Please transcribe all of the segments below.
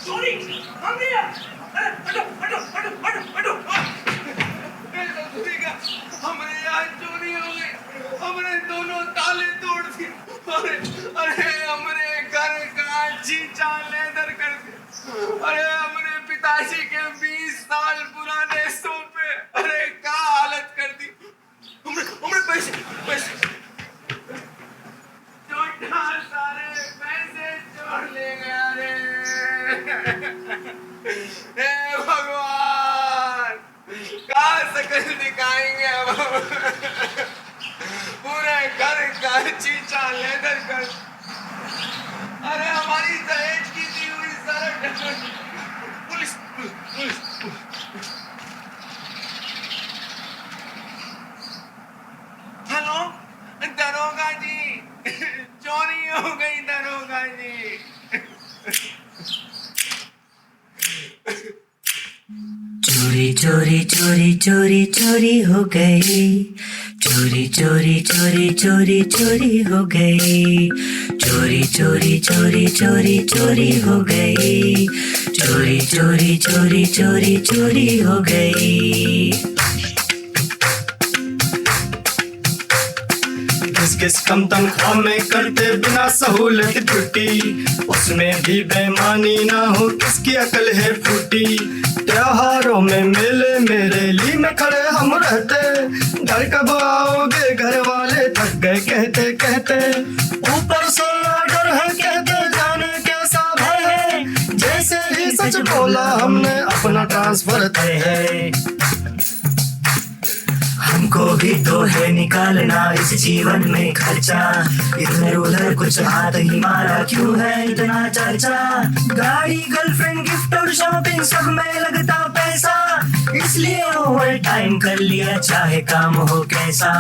चोरी हम नहीं है। अरे हटो हटो हटो हटो हटो। हमने यहाँ चोरी हो गई, हमने दोनों ताले तोड़ दिए। अरे अरे हमने घर का चीचा लेदर कर दिया। अरे हमने पिताजी के 20 साल पुराने सोफे, अरे क्या हालत कर दी। हमने हमने पैसे पैसे छोटा सारे पैसे चोर ले गया रे। हे भगवान, कहाँ शकल दिखाएंगे अब। पूरे घर का चीचा लेदर कर। अरे हमारी दहेज की दी हुई शर्ट। Police police. हेलो दरोगा जी, चोरी हो गई दरोगा जी। चोरी चोरी चोरी चोरी चोरी हो गई। चोरी चोरी चोरी चोरी चोरी हो गई। चोरी चोरी चोरी चोरी चोरी हो गई। चोरी चोरी चोरी चोरी चोरी हो गई। किस किस कम तनख्वाह में करते बिना सहूलत ड्यूटी, उसमें भी बेईमानी ना हो किसकी अकल है फूटी। त्योहारों में मेले मेरे लिए में खड़े हम रहते, घर कब आओगे घर वाले थक गए कहते कहते। ऊपर से ऑर्डर है कहते जाने कैसा भय है, जैसे ही सच बोला हमने अपना ट्रांसफर तय है। हमको भी तो है निकालना इस जीवन में खर्चा, इधर उधर कुछ हाथ ही मारा क्यों है इतना चर्चा। गाड़ी गर्लफ्रेंड गिफ्ट और शॉपिंग सब में लगता पैसा, इसलिए ओवर टाइम कर लिया चाहे काम हो कैसा।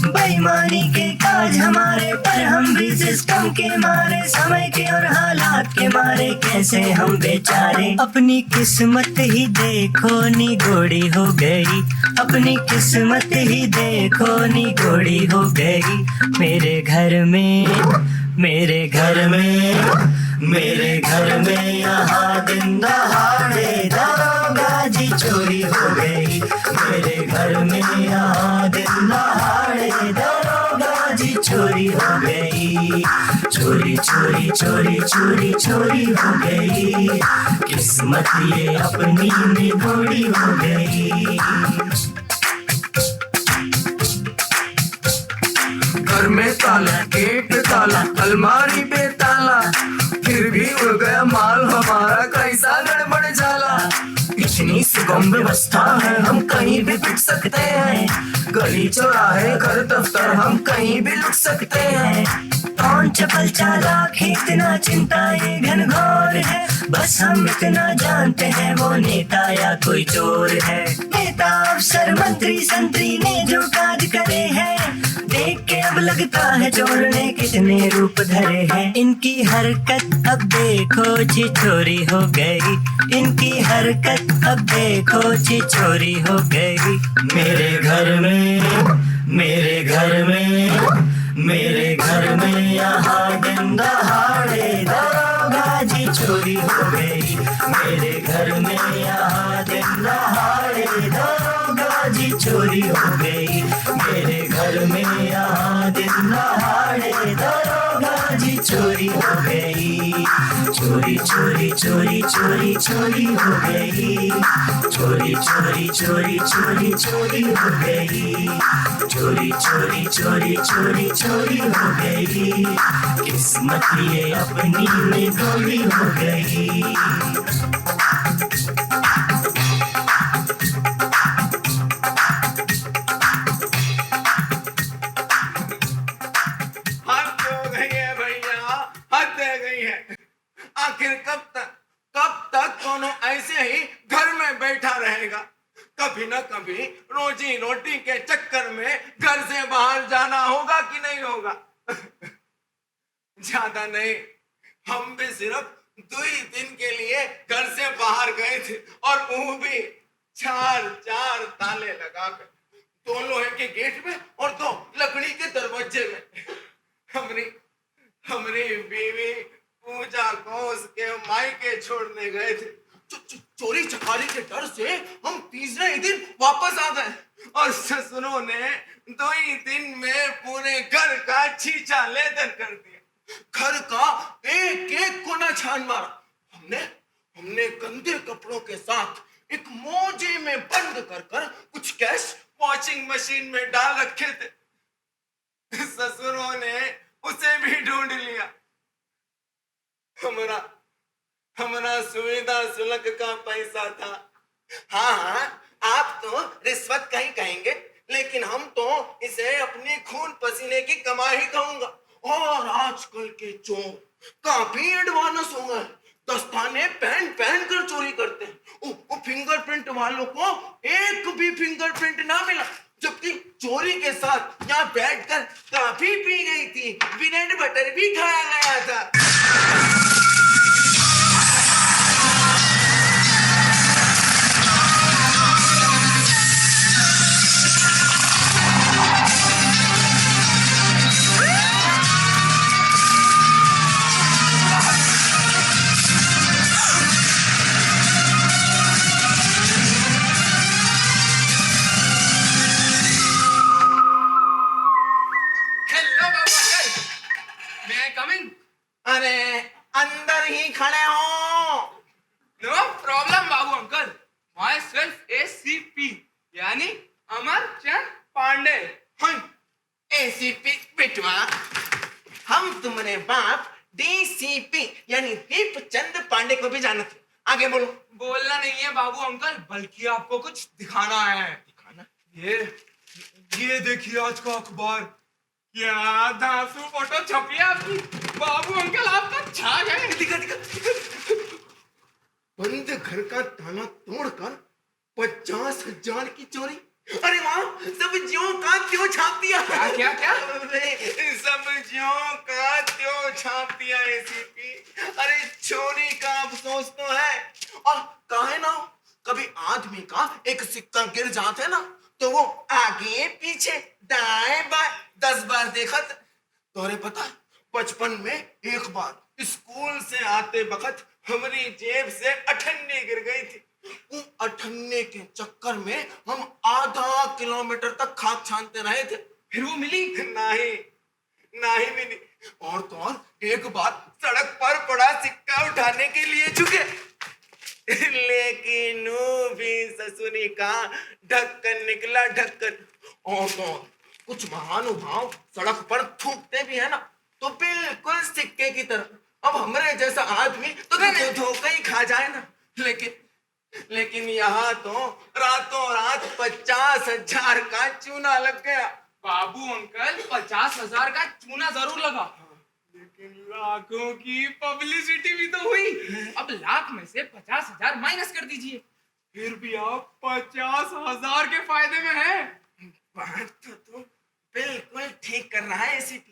बेईमानी के काज हमारे पर हम भी सिस्टम के मारे, समय के और हालात के मारे कैसे हम बेचारे। अपनी किस्मत ही देखो निगोड़ी हो गई, अपनी किस्मत ही देखो निगोड़ी हो गई। मेरे घर में मेरे घर में मेरे घर में यहाँ दिन दहाड़े दरोगा जी चोरी हो गई। मेरे घर में यहाँ दिन दहाड़े दरोगा जी चोरी हो गई। चोरी चोरी चोरी चोरी चोरी हो गई। किस्मत ये अपनी निगोड़ी हो गई। घर में ताला, गेट ताला, अलमारी पे ताला, फिर भी उड़ गया माल हमारा कैसा गड़बड़ जाला। इतनी सुगम व्यवस्था है हम कहीं भी बिक सकते हैं, गली चौराहे घर दफ्तर हम कहीं भी लुट सकते हैं। कौन चपल चालाक है इतना चिंता ये घनघोर है, बस हम इतना जानते हैं वो नेता या कोई चोर है। नेता अफसर मंत्री संतरी ने जो काज करे हैं, देख के अब लगता है चोर ने कितने रूप धरे हैं। इनकी हरकत अब देखो जी चोरी हो गई, इनकी हरकत अब देखो जी चोरी हो गई। मेरे घर में मेरे घर में मेरे घर में यहाँ दिन दहाड़े दरोगा जी चोरी हो गई। मेरे घर में यहाँ दिन दहाड़े दरोगा जी चोरी हो गई। मेरे घर में यहाँ दिन दहाड़े दरोगा जी चोरी हो गई। चोरी चोरी चोरी चोरी चोरी हो गई। चोरी चोरी चोरी चोरी चोरी हो गई। चोरी चोरी चोरी चोरी चोरी हो गई। किस्मत ये अपनी में थोड़ी हो गई। हद हो गई है भैया, हद हो गई है। आखिर कब तक कोनो ऐसे ही घर में बैठा रहेगा। कभी न कभी रोजी रोटी के चक्कर में घर से बाहर जाना होगा कि नहीं होगा। ज्यादा नहीं, हम भी सिर्फ 2 दिन के लिए घर से बाहर गए थे, और वो भी 4 ताले लगाकर, 2 लोहे के गेट में और 2 लकड़ी के दरवाजे में। हमारी बीवी पूजा को उसके मायके छोड़ने गए थे। चोरी चकारी के डर से हम तीसरे ही दिन वापस आ गए और ससुरों ने 2 ही दिन में पूरे घर का छीछा लेदर कर दिया। घर का एक एक कोना छान मारा। हमने गंदे कपड़ों के साथ एक मोजे में बंद कर कर कुछ कैश वॉशिंग मशीन में डाल रखे थे। ससुरों ने उसे भी ढूंढ लिया। हमारा सुविधा शुल्क का पैसा था। हाँ, आप तो रिश्वत का ही कहेंगे, लेकिन हम तो इसे अपने खून पसीने की कमाई कहूंगा। और आजकल के चोर काफी एडवांस हो गए, दस्ताने पहन पहन कर चोरी करते हैं। वो फिंगरप्रिंट वालों को एक भी फिंगरप्रिंट ना मिला, जबकि चोरी के साथ यहाँ बैठकर कॉफी पी गई थी, ब्रेड बटर भी खाया गया था। अरे अंदर ही खड़े हो। No problem Babu uncle. Myself ACP यानी अमरचंद पांडे। ACP बिटवा, हम तुम्हारे बाप DCP यानी दीपचंद पांडे को भी जानते। आगे बोलो। बोलना नहीं है बाबू अंकल, बल्कि आपको कुछ दिखाना है। दिखाना? ये देखिए आज का अखबार। क्या धांसू फोटो छपी है आपकी। बाबू अंकल आप तो छा गए। दिखा। बंद घर का ताला तोड़कर 50,000 की चोरी। अरे वाह, सब्जियों का त्यों छाप दिया। क्या? सब्जियों का त्यों छाप दिया ACP। अरे चोरी का अफसोस तो है, और काहे ना हो, कभी आदमी का एक सिक्का गिर जाते ना तो वो आगे पीछे दाएं बाएं 10 बार देखा। तोरे पता, बचपन में एक बार स्कूल से आते वक्त हमारी जेब से 98 गिर गई थी। वो 98 के चक्कर में हम आधा किलोमीटर तक खाक छानते रहे थे। फिर वो मिली? नहीं मिली। और तो और एक बार सड़क पर पड़ा सिक्का उठाने के लिए झुके, लेकिन वो भी ससुरी का ढक्कन निकला, ढक्कन। और तो कुछ महानुभाव सड़क पर थूकते भी है ना, तो बिल्कुल सिक्के की तरह। अब हमारे जैसा आदमी तो धोखा ही खा जाए ना। लेकिन यहाँ तो रातों रात 50,000 का चूना लग गया। बाबू अंकल 50,000 का चूना जरूर लगा, लेकिन लाखों की पब्लिसिटी भी तो हुई। अब लाख में से 50,000 माइनस कर दीजिए, फिर भी आप 50,000 के फायदे में हैं। बात तो बिल्कुल ठीक कर रहा है ACP।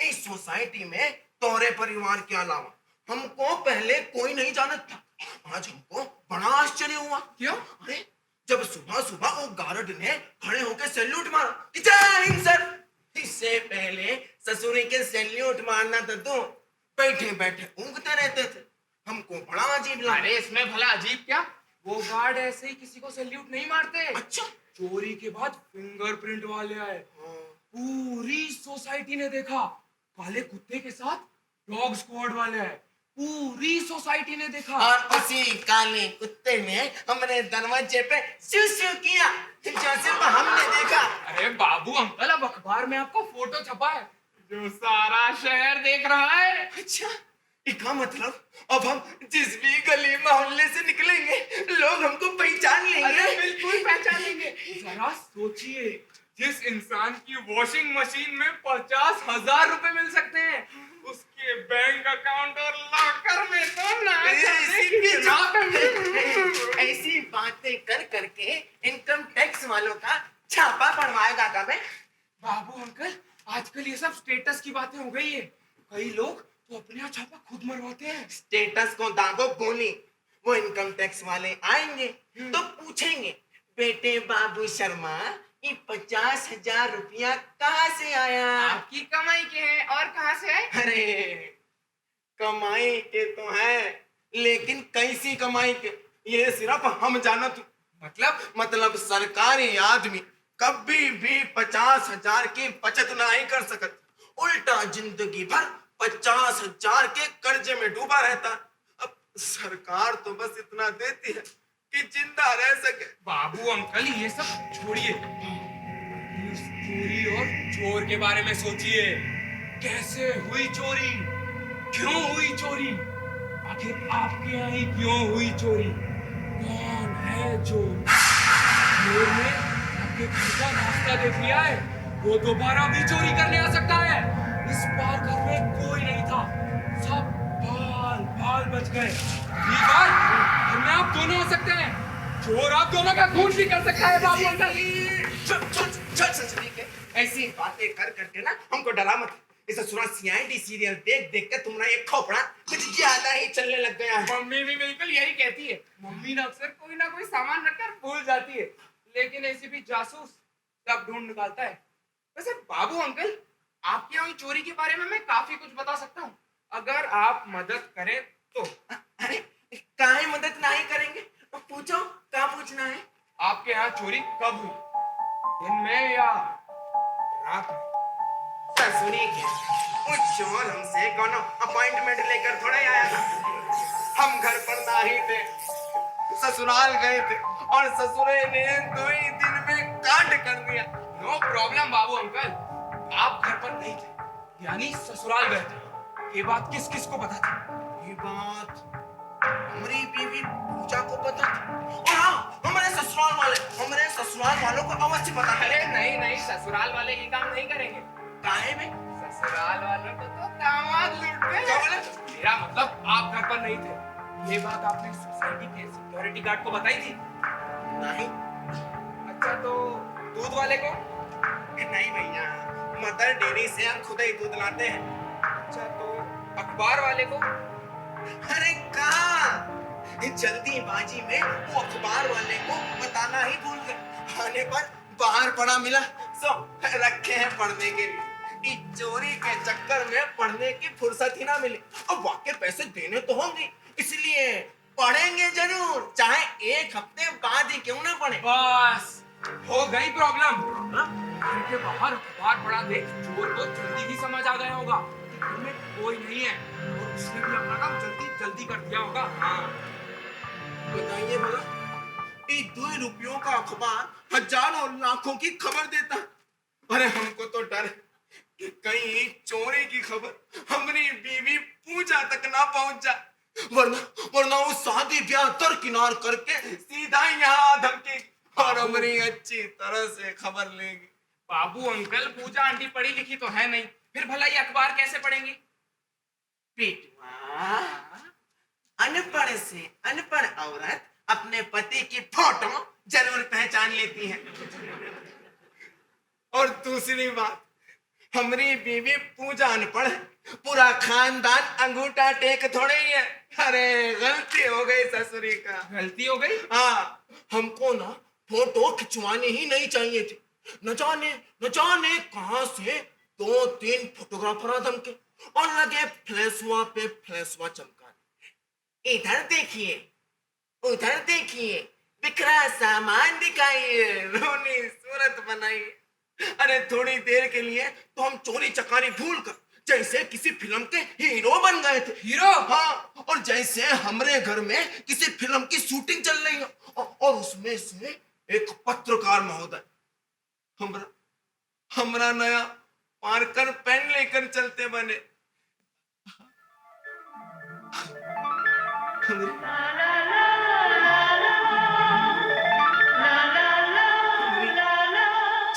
इस सोसाइटी में तोरे परिवार के अलावा हमको पहले कोई नहीं जानता था। आज हमको बड़ा आश्चर्य हुआ। क्यों? अरे जब सुबह सुबह वो गार्ड ने खड़े होकर सैल्यूट मारा कि जय हिंद सर, इससे पहले ससुरी के सैल्यूट मारना था तो बैठे बैठे ऊँगते रहते थे। हमको बड़ा अजीब लगा। अरे इसमें भला अजीब क्या, वो गार्ड ऐसे ही किसी को सैल्यूट नहीं मारते। अच्छा, चोरी के बाद फिंगरप्रिंट वाले आए, पूरी सोसाइटी ने देखा। काले कुत्ते के साथ डॉग स्क्वाड वाले आए, पूरी सोसाइटी ने देखा। और उसी काले कुत्ते ने हमारे दरवाजे पे स्यू स्यू किया, जो सिर्फ हमने देखा। अरे बाबू अंकल, अब अखबार में आपका फोटो छपा है जो सारा शहर देख रहा है। अच्छा, इसका मतलब अब हम जिस भी गली मोहल्ले से निकलेंगे लोग हमको पहचान लेंगे। अरे बिल्कुल पहचान लेंगे। जरा सोचिए, जिस इंसान की वॉशिंग मशीन में 50,000 रुपए मिल सकते हैं, उसके बैंक अकाउंट और लॉकर में तो ना ऐसी बातें कर करके इनकम टैक्स वालों का छापा पड़वाएगा का मैं। बाबू अंकल, आजकल ये सब स्टेटस की बातें हो गई है। कई लोग तो अपने यहाँ छापा खुद मरवाते हैं। स्टेटस को दागो गोली। वो इनकम टैक्स वाले आएंगे तो पूछेंगे, बेटे बाबू शर्मा, ये 50,000 रुपया कहाँ से आया? आपकी कमाई के हैं और कहाँ से आए? अरे कमाई के तो है, लेकिन कैसी कमाई के ये सिर्फ हम जानत हूं। मतलब सरकारी आदमी कभी भी 50,000 की बचत नहीं कर सकत, उल्टा जिंदगी भर 50,000 के कर्जे में डूबा रहता। अब सरकार तो बस इतना देती है कि जिंदा रह सके। बाबू अंकल ये सब छोड़िए, उस चोरी और चोर के बारे में सोचिए। कैसे हुई चोरी, क्यों हुई चोरी, आखिर आपके यहाँ ही क्यों हुई चोरी, कौन है चोर? चोर ने आपके घर का रास्ता देख लिया है, वो दोबारा भी चोरी करने आ सकता है। इस बार घर में कोई नहीं था, सब बाल बाल बच गए। ये बार घर में आप दोनों आ सकते हैं, चोर आप दोनों का खून भी कर सकता है। बाबू अंकल ऐसी बातें कर करके ना हमको डरा मत। इस ससुराल सीआईडी सीरियल देख देख के तुम्हारा एक खोपड़ा कुछ ज्यादा ही चलने लग गया है। मम्मी भी बिल्कुल यही कहती है। मम्मी ना अक्सर कोई ना कोई सामान रखकर भूल जाती है, लेकिन ऐसी भी जासूस सब ढूंढ निकालता है। वैसे बाबू अंकल, आपके यहाँ चोरी के बारे में मैं काफी कुछ बता सकता हूँ, अगर आप मदद करें तो। अरे काहे मदद नहीं करेंगे, तो पूछो क्या पूछना है। आपके यहाँ चोरी कब हुई, दिन में या रात में? ससुरी के वो चोर हमसे कोनो अपॉइंटमेंट लेकर थोड़ा ही आया था। हम घर पर नहीं थे, ससुराल गए थे और ससुरे ने 2 ही दिन में कांड कर दिया। नो प्रॉब्लम बाबू अंकल, आप घर पर नहीं थे यानी ससुराल गए थे, ये बात किस किस को पता थी? ये बात हमारी बीवी पूजा को पता थी, और हाँ हमारे ससुराल वालों को अवश्य पता है। अरे नहीं नहीं, ससुराल वाले ये काम नहीं करेंगे। काहे में? ससुराल वालों को तो दामाद लूटते हैं। क्या बोले? मेरा मतलब आप घर पर नहीं थे, ये बात आपने सोसाइटी के सिक्योरिटी गार्ड को बताई थी? नहीं। अच्छा तो दूध वाले को? नहीं भैया, मदर डेयरी से हम खुद ही दूध लाते हैं। अच्छा तो अखबार वाले को? अरे कहाँ, जल्दीबाजी में वो अखबार वाले को बताना ही भूल गए। आने पर बाहर पड़ा मिला, सो रखे हैं पढ़ने के लिए। इस चोरी के चक्कर में पढ़ने की फुर्सत ही ना मिली। अब वाकई पैसे देने तो होंगे, इसलिए पढ़ेंगे जरूर, चाहे 1 हफ्ते बाद ही क्यों ना पढ़े। बस हो गई प्रॉब्लम। घर के बाहर अखबार पड़ा देख चोर को जल्दी ही समझ आ गया होगा कि घर में कोई नहीं है, और उसने भी अपना काम जल्दी जल्दी कर दिया होगा। हाँ बताइए भला, ये 2 रुपयों का अखबार हजारों लाखों की खबर देता। अरे हमको तो डर है कि कहीं चोरी की खबर हमारी बीवी पूजा तक ना पहुंच जाए, वरना वो शादी ब्याह दरकिनार करके सीधा यहाँ धमकी और हमारी अच्छी तरह से खबर लेगी। बाबू अंकल, पूजा आंटी पढ़ी लिखी तो है नहीं, फिर भला ये अखबार कैसे पढ़ेंगी? बेटवा, अनपढ़ से अनपढ़ औरत अपने पति की फोटो जरूर पहचान लेती है। और दूसरी बात, हमारी बीवी पूजा अनपढ़, पूरा खानदान अंगूठा टेक थोड़े ही है। अरे गलती हो गई ससुरी का। गलती हो गई? हाँ, हमको ना फोटो खिंचवानी ही नहीं चाहिए थी। न जाने कहां से 2-3 फोटोग्राफर धमके और लगे फ्लैशवा पे फ्लैशवा चमकाने। इधर देखिए, उधर देखिए, बिखरा सामान दिखाइए, रोनी सूरत बनाइए। अरे थोड़ी देर के लिए तो हम चोरी चकारी भूल कर जैसे किसी फिल्म के हीरो बन गए थे। हीरो? हाँ, और जैसे हमारे घर में किसी फिल्म की शूटिंग चल रही है और उसमें से एक पत्रकार महोदय हमरा नया मार्कर पेन लेकर चलते बने।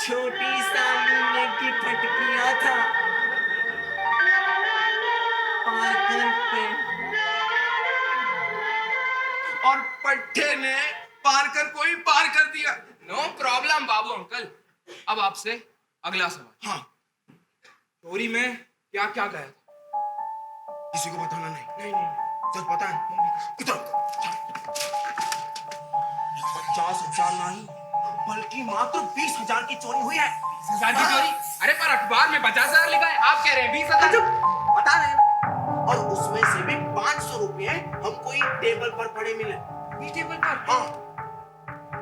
छोटी साली ने गिफ्ट किया था पार्कर पेन, और पट्टे ने पार्कर को ही पार कर दिया। No problem Babu uncle. अब आपसे अगला सवाल। हाँ, चोरी में क्या क्या गया था? किसी को बताना नहीं। सच पता है? इधर 50,000 नहीं, बल्कि मात्र 20,000 की चोरी हुई है। 20,000 की चोरी? अरे पर अखबार में 50,000 लिखा है, आप कह रहे हैं 20,000। बता रहे हैं और उसमें से भी 500 रुपये हमको ये टेबल पर पड़े मिले। ये टेबल पर हाँ,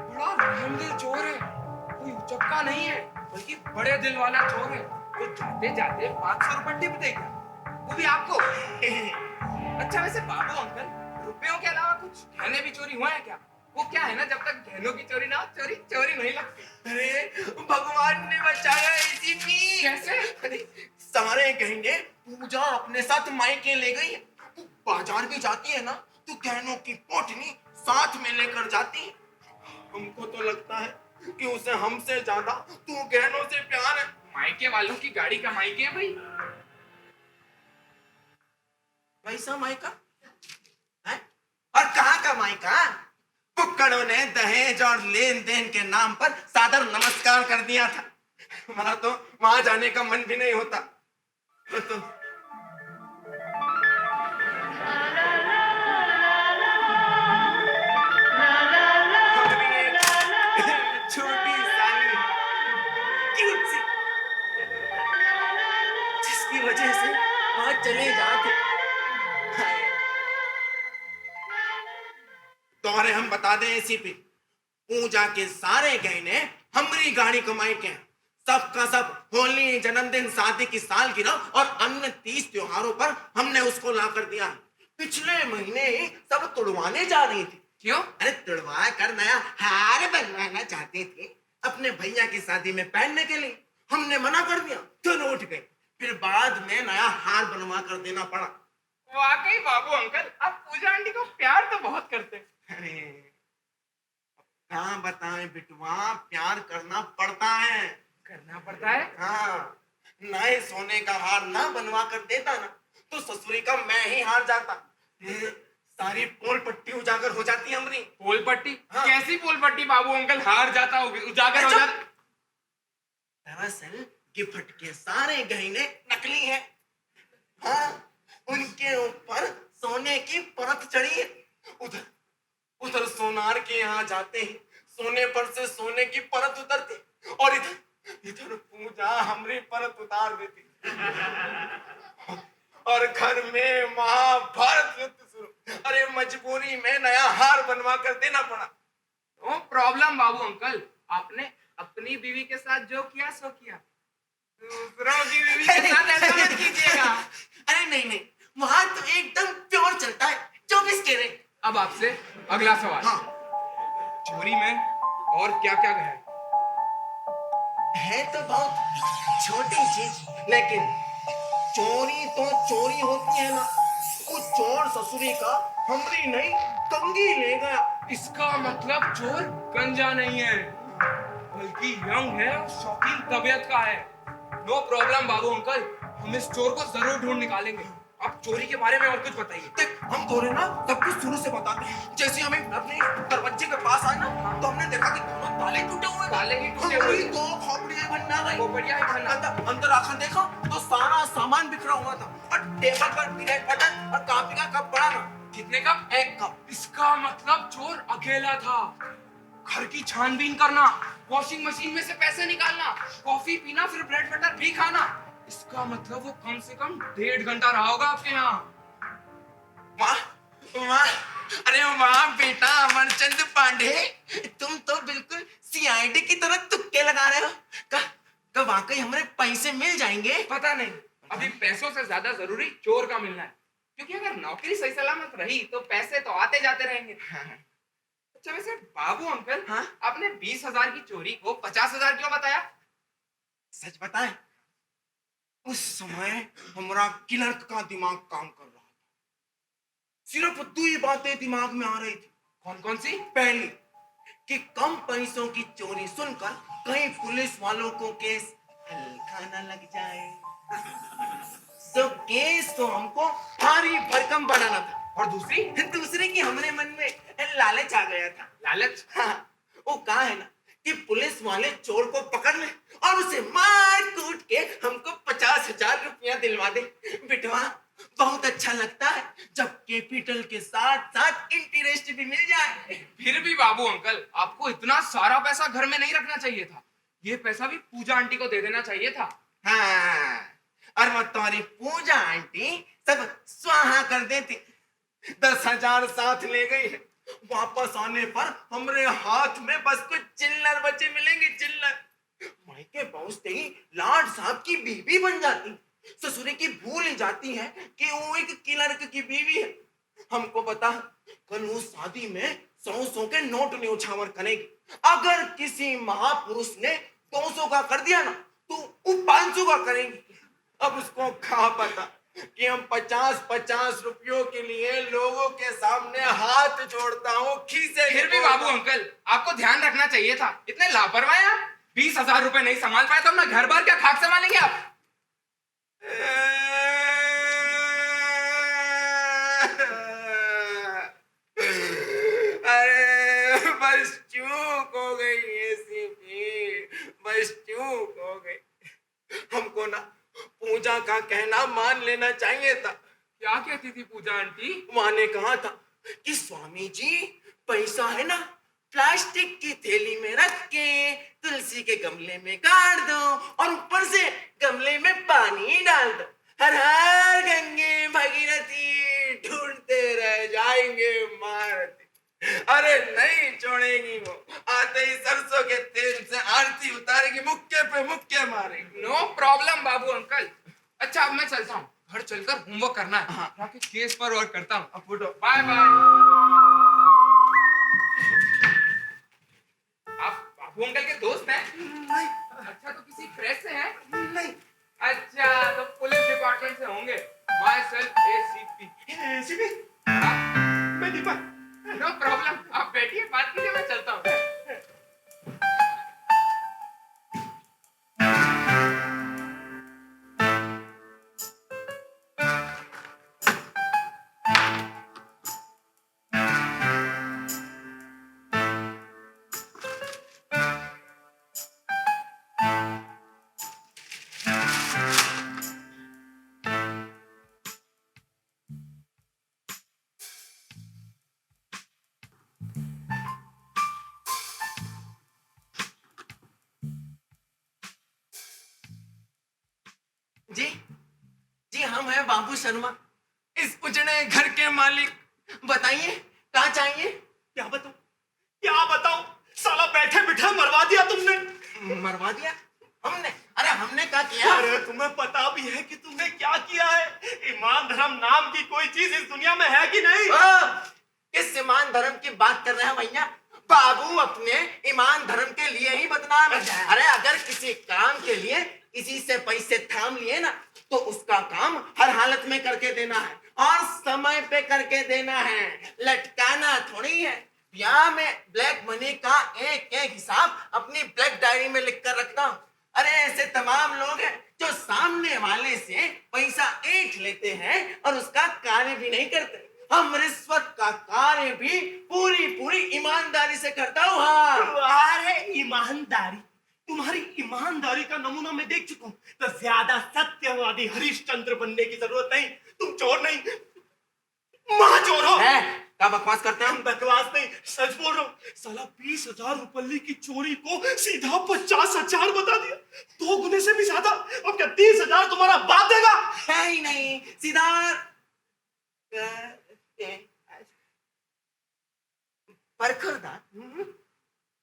बड़ा रहमदिल चोर है, कोई उचक्का नहीं है, बल्कि बड़े दिल वाला चोर है। तो जाते जाते 500 रुपए टिप देगा, वो भी आपको। अच्छा वैसे बाबू अंकल, रुपयों के अलावा कुछ गहने भी चोरी हुए हैं क्या? वो क्या है ना, जब तक गहनों की चोरी ना हो, चोरी चोरी नहीं लगती। अरे भगवान ने बचाया इसी में। कैसे? अरे सारे गहने पूजा अपने साथ मायके ले गई है। तू बाजार भी जाती है ना, तू गहनों की पोटली साथ में लेकर जाती है। हमको तो लगता है कि उसे हमसे ज्यादा तू गहनों से प्यार है। मायके वालों की गाड़ी का मायके है भाई। पैसा मायका है? और कहाँ का मायका? कुक्कड़ों ने दहेज और लेन देन के नाम पर सादर नमस्कार कर दिया था। हमारा तो वहां जाने का मन भी नहीं होता। तो छोटी साली क्यूट सी, जिसकी वजह से वहां चले जाते। तो अरे हम बता दें एसीपी, पूजा के सारे गहने हमारी गाड़ी कमाई के हैं। सबका सब होली, जन्मदिन, शादी की सालगिरह और अन्य 30 त्योहारों पर हमने उसको ला कर दिया। पिछले महीने ही सब तुड़वाने जा रही थी। क्यों? अरे तुड़वा कर नया हार बनवाना चाहते थे अपने भैया की शादी में पहनने के लिए। हमने मना कर दिया, तो उठ गए। फिर बाद में नया हार बनवा कर देना पड़ा। वाकई बाबू अंकल, आप पूजा आंटी को प्यार तो बहुत करते हैं। अरे क्या बताएं बिटवा, प्यार करना पड़ता है। करना पड़ता है। हाँ, नए सोने का हार ना बनवा कर देता ना, तो ससुरी का मैं ही हार जाता। सारी पोल पट्टी उजागर हो जाती है हमारी। पोल पट्टी? हाँ। कैसी पोल पट्टी बाबू अंकल? हार जाता हो, उजागर हो जाता। दरअसल गिफ्ट के सारे गहने नकली हैं। हाँ, उनके ऊपर सोने की परत चढ़ी है। उधर उधर सोनार के यहाँ जाते हैं, सोने पर से सोने की परत उतरती, और इधर इधर पूजा हमारी परत उतार देती। और घर में महाभारत युद्ध शुरू। अरे मजबूरी में नया हार बनवा कर देना पड़ा। नो प्रॉब्लम बाबू अंकल, आपने अपनी बीवी के साथ जो किया सो किया, दूसरों की बीवी के साथ ऐसा मत कीजिएगा। अरे नहीं, वहां तो एकदम प्योर चलता है, 24 कैरेट। अब आपसे अगला सवाल। हाँ, चोरी में और क्या क्या गया है तो बहुत छोटी चीज, लेकिन चोरी तो चोरी होती है ना। वो चोर ससुरी का हमरी नहीं कंगी ले गया। इसका मतलब चोर गंजा नहीं है, बल्कि यंग है और शौकीन तबीयत का है। नो प्रॉब्लम बाबू अंकल, हम इस चोर को जरूर ढूंढ निकालेंगे। आप चोरी के बारे में और कुछ बताइए। देख, हम तोरे ना सब कुछ शुरू से बताते हैं। जैसे हमें अपने दरवाजे के पास आए ना, तो हमने देखा कि दोनों ताले टूटे हुए। ताले ही टूटे हुए। दो खोपड़ियां भंना गई। खोपड़ियां ही भंना। अंदर आकर देखा तो सारा सामान बिखरा हुआ था, और टेबल पर ब्रेड बटन और कॉफी का कप पड़ा था। कितने कप? 1 कप। इसका मतलब चोर अकेला था। घर की छानबीन करना, वॉशिंग मशीन में से पैसे निकालना, कॉफी पीना, फिर ब्रेड बटर भी खाना। इसका मतलब वो कम से कम 1.5 घंटा रहा होगा आपके यहाँ। वाह वाह, अरे वाह बेटा अमरचंद पांडे, तुम तो बिल्कुल सीआईडी की तरह तुक्के लगा रहे हो। का वाकई हमारे पैसे मिल जाएंगे? पता नहीं, अभी पैसों से ज्यादा जरूरी चोर का मिलना है, क्योंकि अगर नौकरी सही सलामत रही तो पैसे तो आते जाते रहेंगे। अच्छा वैसे बाबू अंकल, हाँ? आपने 20,000 की चोरी को 50,000 क्यों बताया? सच बताएं, उस समय हमारा क्लर्क का दिमाग काम कर रहा था। सिर्फ 2 बातें दिमाग में आ रही थी। कौन कौन सी? पहली, कि कम पैसों की चोरी सुनकर कहीं पुलिस वालों को केस हल्का न लग जाए। तो केस तो हमको भारी भरकम बनाना था। और दूसरी? दूसरी कि हमारे मन में लालच आ गया था। लालच? हाँ, वो कहा है ना कि पुलिस वाले चोर को पकड़ ले और उसे मार कूट के हमको 50,000 रुपया दिलवा दे। बिटवा बहुत अच्छा लगता है जब कैपिटल के साथ साथ इंटरेस्ट भी मिल जाए। फिर भी बाबू अंकल, आपको इतना सारा पैसा घर में नहीं रखना चाहिए था। ये पैसा भी पूजा आंटी को दे देना चाहिए था। हाँ, और वो तुम्हारी पूजा आंटी सब स्वाहा कर देती। 10,000 साथ ले गई है। वापस आने पर हमारे हाथ में बस कुछ चिल्लर बचे मिलेंगे, चिल्लर। मायके पहुंचते ही लाड साहब की बीवी बन जाती, ससुरे की भूल जाती है कि वो एक क्लर्क की बीवी है। हमको बता, कल वो शादी में 100 के नोट न्योछावर करेगी। अगर किसी महापुरुष ने 200 का कर दिया ना, तो वो 500 का करेंगी। अब उसको क्या पता कि हम 50-50 रुपयों के लिए लोगों के सामने हाथ जोड़ता हूँ, खीसे। फिर भी बाबू अंकल, आपको ध्यान रखना चाहिए था। इतने लापरवाह हैं आप। 20,000 रुपए नहीं संभाल पाए तो अपना घर बार क्या खाक संभालेंगे आप? अरे बस चूक हो गई एसीपी, बस चूक हो गई। हमको ना पूजा का कहना मान लेना चाहिए था। क्या कहती थी पूजा आंटी? वहां ने कहा था कि स्वामी जी, पैसा है ना, प्लास्टिक की थैली में रख के तुलसी के गमले में गाड़ दो और ऊपर से गमले में पानी डाल दो। हर हर गंगे भगीरथी, ढूंढते रह जाएंगे मारती। अरे नहीं छोड़ेगी वो, आते ही सरसों के तेल से आरती उतारेगी, मुक्के पे मुक्के मारेगी। No problem Babu uncle. अच्छा अब मैं चलता हूँ, घर चलकर होमवर्क करना है। हाँ। जाके केस पर वर्क करता हूँ। अब उठो। Bye bye. आप बाबू अंकल के दोस्त हैं? नहीं अच्छा तो किसी प्रेस से हैं? नहीं, अच्छा तो पुलिस डिपार्टमेंट से होंगे। My self ACP. एसीपी मैं दीपक। नो प्रॉब्लम, आप बैठिए, बात कीजिए, मैं चलता हूँ। जी जी, हम हैं बाबू शर्मा, इस उजड़े घर के मालिक। बताइए क्या चाहिए? क्या बताऊं, क्या बताऊं? साला बैठे बिठा मरवा दिया तुमने। मरवा दिया हमने? अरे हमने क्या किया? अरे तुम्हें पता भी है कि तुमने क्या किया है? ईमान धर्म नाम की कोई चीज इस दुनिया में है कि नहीं? किस ईमान धर्म की बात कर रहे हैं भैया? बाबू अपने ईमान धर्म के लिए ही बदनाम है। अरे अगर किसी काम के लिए किसी से पैसे थाम लिए ना, तो उसका काम हर हालत में करके देना है और समय पे करके देना है, लटकाना थोड़ी है। ब्याह में ब्लैक मनी का एक एक हिसाब अपनी ब्लैक डायरी में लिख कर रखता हूँ। अरे ऐसे तमाम लोग हैं जो सामने वाले से पैसा ऐंठ लेते हैं और उसका कार्य भी नहीं करते। हम रिश्वत का कार्य भी पूरी पूरी ईमानदारी से करता हूँ। हाँ, अरे ईमानदारी, तुम्हारी ईमानदारी का नमूना मैं देख चुका हूँ। तो ज्यादा सत्यवादी हरिश्चंद्र बनने की जरूरत नहीं। तुम चोर नहीं, महाचोर हो। क्या बकवास करते हैं? बकवास नहीं, सच बोल रहा हूँ। साला 20,000 रुपये की चोरी को सीधा 50,000 बता दिया। 2 गुने से भी ज्यादा। अब क्या 30,000 तुम्हारा बाप देगा? है ही नहीं सीधा। परखुरदा,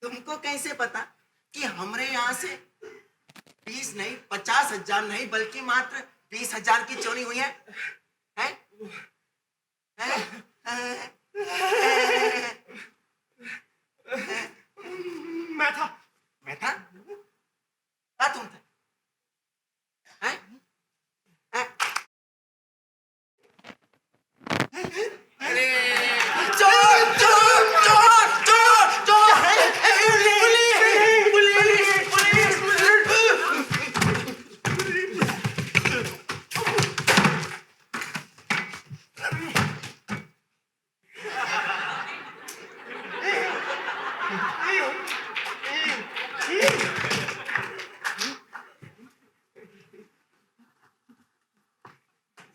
तुमको कैसे पता कि हमरे यहाँ से 20 नहीं 50,000 नहीं बल्कि मात्र 20,000 की चोरी हुई है? हैं? मैं था। क्या तुम थे? हैं? अरे चोर चोर चोर चोर चोर! पुलिस पुलिस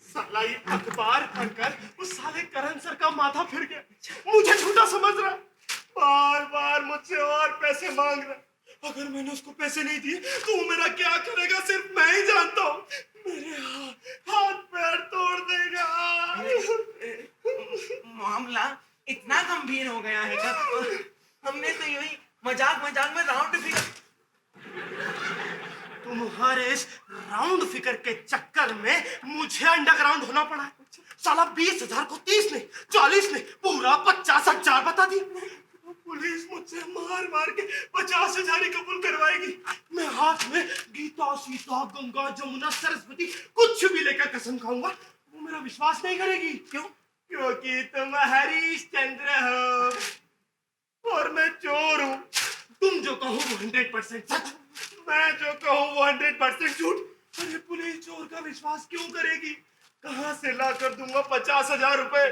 साला ये अखबार पढ़कर उस साले करण सर का माथा फिर गया। मुझे झूठा समझ रहा, बार बार मुझसे और पैसे मांग रहा। अगर मैंने उसको पैसे नहीं दिए तो वो मेरा क्या करेगा सिर्फ मैं ही जानता हूँ। मेरे हाथ पैर तोड़ देगा। मामला इतना गंभीर हो गया है क्या? हमने तो यूं ही मजाक मजाक में राउंड फिगर। तुम्हारे इस राउंड फिगर के चक्कर में मुझे अंडरग्राउंड होना पड़ा है। साला 20,000 को 30 नहीं 40 नहीं पूरा 50,000 बता दी। पुलिस मुझसे मार मार के 50,000 ही कबूल करवाएगी। मैं हाथ में गीता सीता गंगा जमुना सरस्वती कुछ भी लेकर कसम खाऊंगा, वो मेरा विश्वास नहीं करेगी। क्यों? क्योंकि तुम हरीशचंद्र हो और मैं चोर हूँ। तुम जो कहो वो 100% सच, मैं जो कहूँ वो 100% झूठ। अरे पुलिस चोर का विश्वास क्यों करेगी? कहाँ से ला कर दूंगा 50,000 रुपए?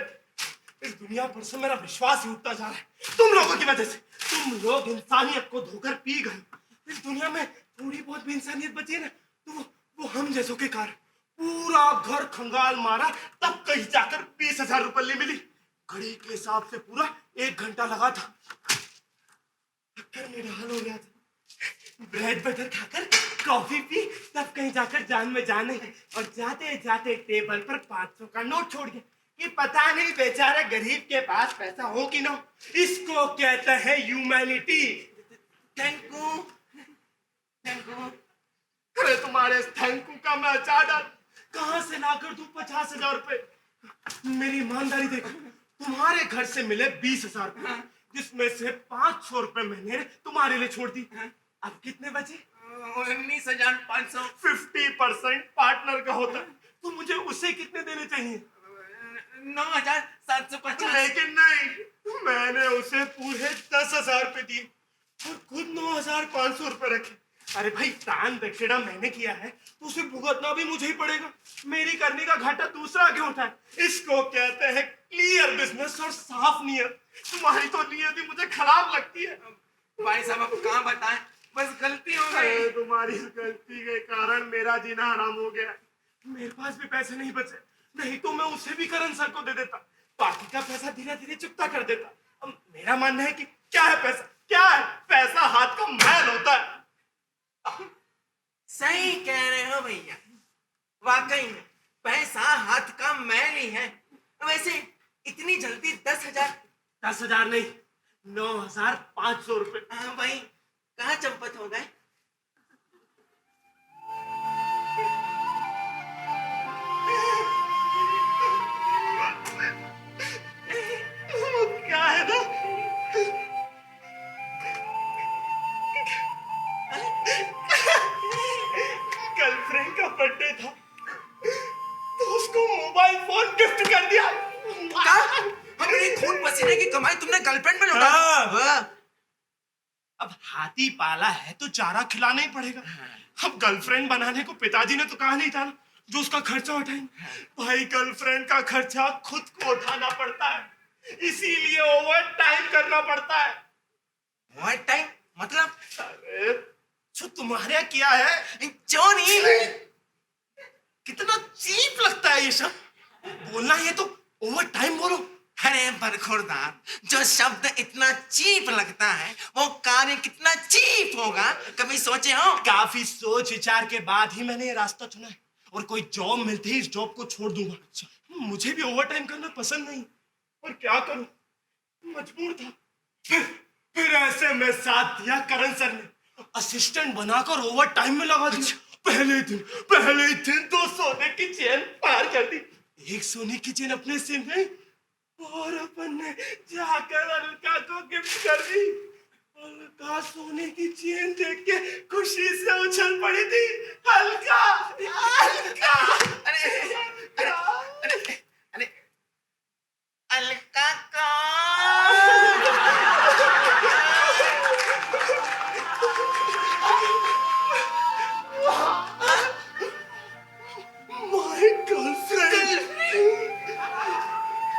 इस दुनिया पर से मेरा विश्वास ही उठता जा रहा है तुम लोगों की वजह से। तुम लोग इंसानियत को धोकर पी गए। इस दुनिया में थोड़ी बहुत भी इंसानियत बची है ना, तो वो हम जैसों के कारण पूरा घर खंगाल मारा, तब कहीं जाकर 20,000 रुपए ले मिली। घड़ी के हिसाब से पूरा 1 घंटा लगा था। में हाल हो गया था। ब्रेड बटर खाकर कॉफी पी, तब कहीं जाकर जान में जान आई और जाते जाते टेबल पर 500 का नोट छोड़ गया कि पता नहीं बेचारे गरीब के पास पैसा हो कि ना। इसको कहते हैं humanity. Thank you thank you. अरे तुम्हारे थैंक यू का मैं अचार डाल कहां से लाकर दूं 50,000 रुपए? मेरी ईमानदारी देखो, तुम्हारे घर से मिले 20,000 रुपए, जिसमें से 500 रुपए मैंने तुम्हारे लिए छोड़ दी। अब कितने बचे? 19,500। 50% पार्टनर का होता है, तो मुझे उसे कितने देने चाहिए? 9,750। लेकिन नहीं, मैंने उसे पूरे 10,000 रुपए दिए और खुद 9,500 रुपए रखे। अरे भाई, दान दक्षिणा मैंने किया है तो उसे भुगतना भी मुझे ही पड़ेगा। मेरी करने का घाटा दूसरा क्यों उठाए? इसको कहते हैं क्लियर बिजनेस और साफ नियत। तुम्हारी तो नियत ही मुझे खराब लगती है। भाई साहब अब कहाँ बताएं, बस गलती हो गई। तुम्हारी इस गलती के कारण मेरा जीना हराम हो गया। मेरे पास भी पैसे नहीं बचे, नहीं तो मैं उसे भी करण सर को दे देता, बाकी का पैसा धीरे धीरे चुकता कर देता। अब मेरा मानना है कि क्या है पैसा? क्या है पैसा? हाथ का मैल होता है। सही कह रहे हो भैया, वाकई में पैसा हाथ का मैल ही है। वैसे इतनी जल्दी 10,000? 10,000 नहीं, 9,500 रुपए। हाँ भाई, कहाँ चंपत हो गए? क्या है ना, गर्लफ्रेंड का बर्थडे था तो उसको मोबाइल फोन गिफ्ट कर दिया। अपनी खून पसीने की कमाई तुमने गर्लफ्रेंड में लौटा दी? वाह। अब हाथी पाला है तो चारा खिलाना ही पड़ेगा। अब गर्लफ्रेंड बनाने को पिताजी ने तो कहा नहीं था ना, जो उसका खर्चा उठाएंगे। भाई, गर्लफ्रेंड का खर्चा खुद को उठाना पड़ता है, इसीलिए ओवर टाइम करना पड़ता है। ओवर टाइम मतलब? अरे जो तुम्हारे यहाँ किया है चोरी। कितना चीप लगता है ये सब। बोलना है तो ओवर टाइम बोलो। अरे बरखुरदार, जो शब्द इतना चीप लगता है वो कार्य कितना चीप होगा, कभी सोचे हो? काफी सोच विचार के बाद ही मैंने ये रास्ता चुना है और कोई जॉब मिलते ही इस जॉब को छोड़ दूंगा। मुझे भी ओवर टाइम करना पसंद नहीं, और क्या करूं, मजबूर था। फिर ऐसे में साथ दिया करण सर ने, असिस्टेंट बनाकर ओवर टाइम में लगा दिया। पहले ही दिन 2 सोने की चेन पार कर दी। एक सोने की चेन अपने सिर में और अपन ने जाकर अलका को गिफ्ट कर दी। अलका सोने की चेन देख के खुशी से उछल पड़ी थी। अलका, अलका, अरे अरे अरे अरे अलका माय गर्लफ्रेंड।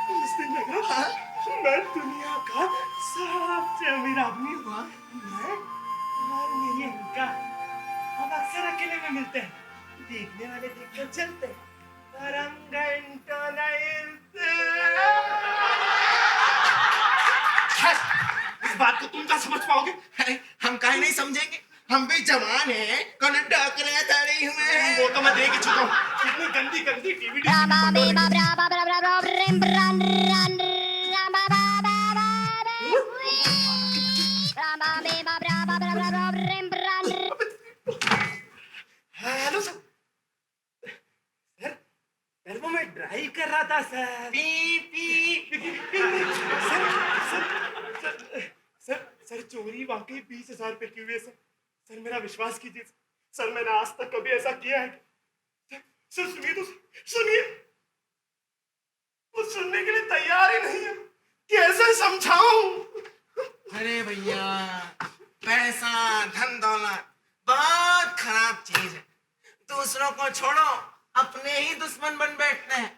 उस दिन लगा मैं दुनिया का सबसे अमीर आदमी हुआ। मैं और मेरी अलका अब अक्सर अकेले में मिलते हैं, देखने वाले देखकर चलते हैं, पर हम घंटों नहीं मिलते। इस बात को तुम क्या समझ पाओगे? अरे हम काहे नहीं समझेंगे, हम भी जवान हैं, कौन डॉक्टर तड़े हुए हैं। वो तो मैं देख ही चुका हूँ। कितनी गंदी गंदी डीवीडी। ना सर। पी पी सर चोरी वाकई 20,000 रुपए की हुई है सर मेरा विश्वास कीजिए सर मैंने आज तक कभी ऐसा किया है सर सुनिए तो सुनिए वो सुनने के लिए तैयार ही नहीं है कैसे समझाऊं। अरे भैया पैसा धन दौलत बहुत खराब चीज है, दूसरों को छोड़ो अपने ही दुश्मन बन बैठते हैं।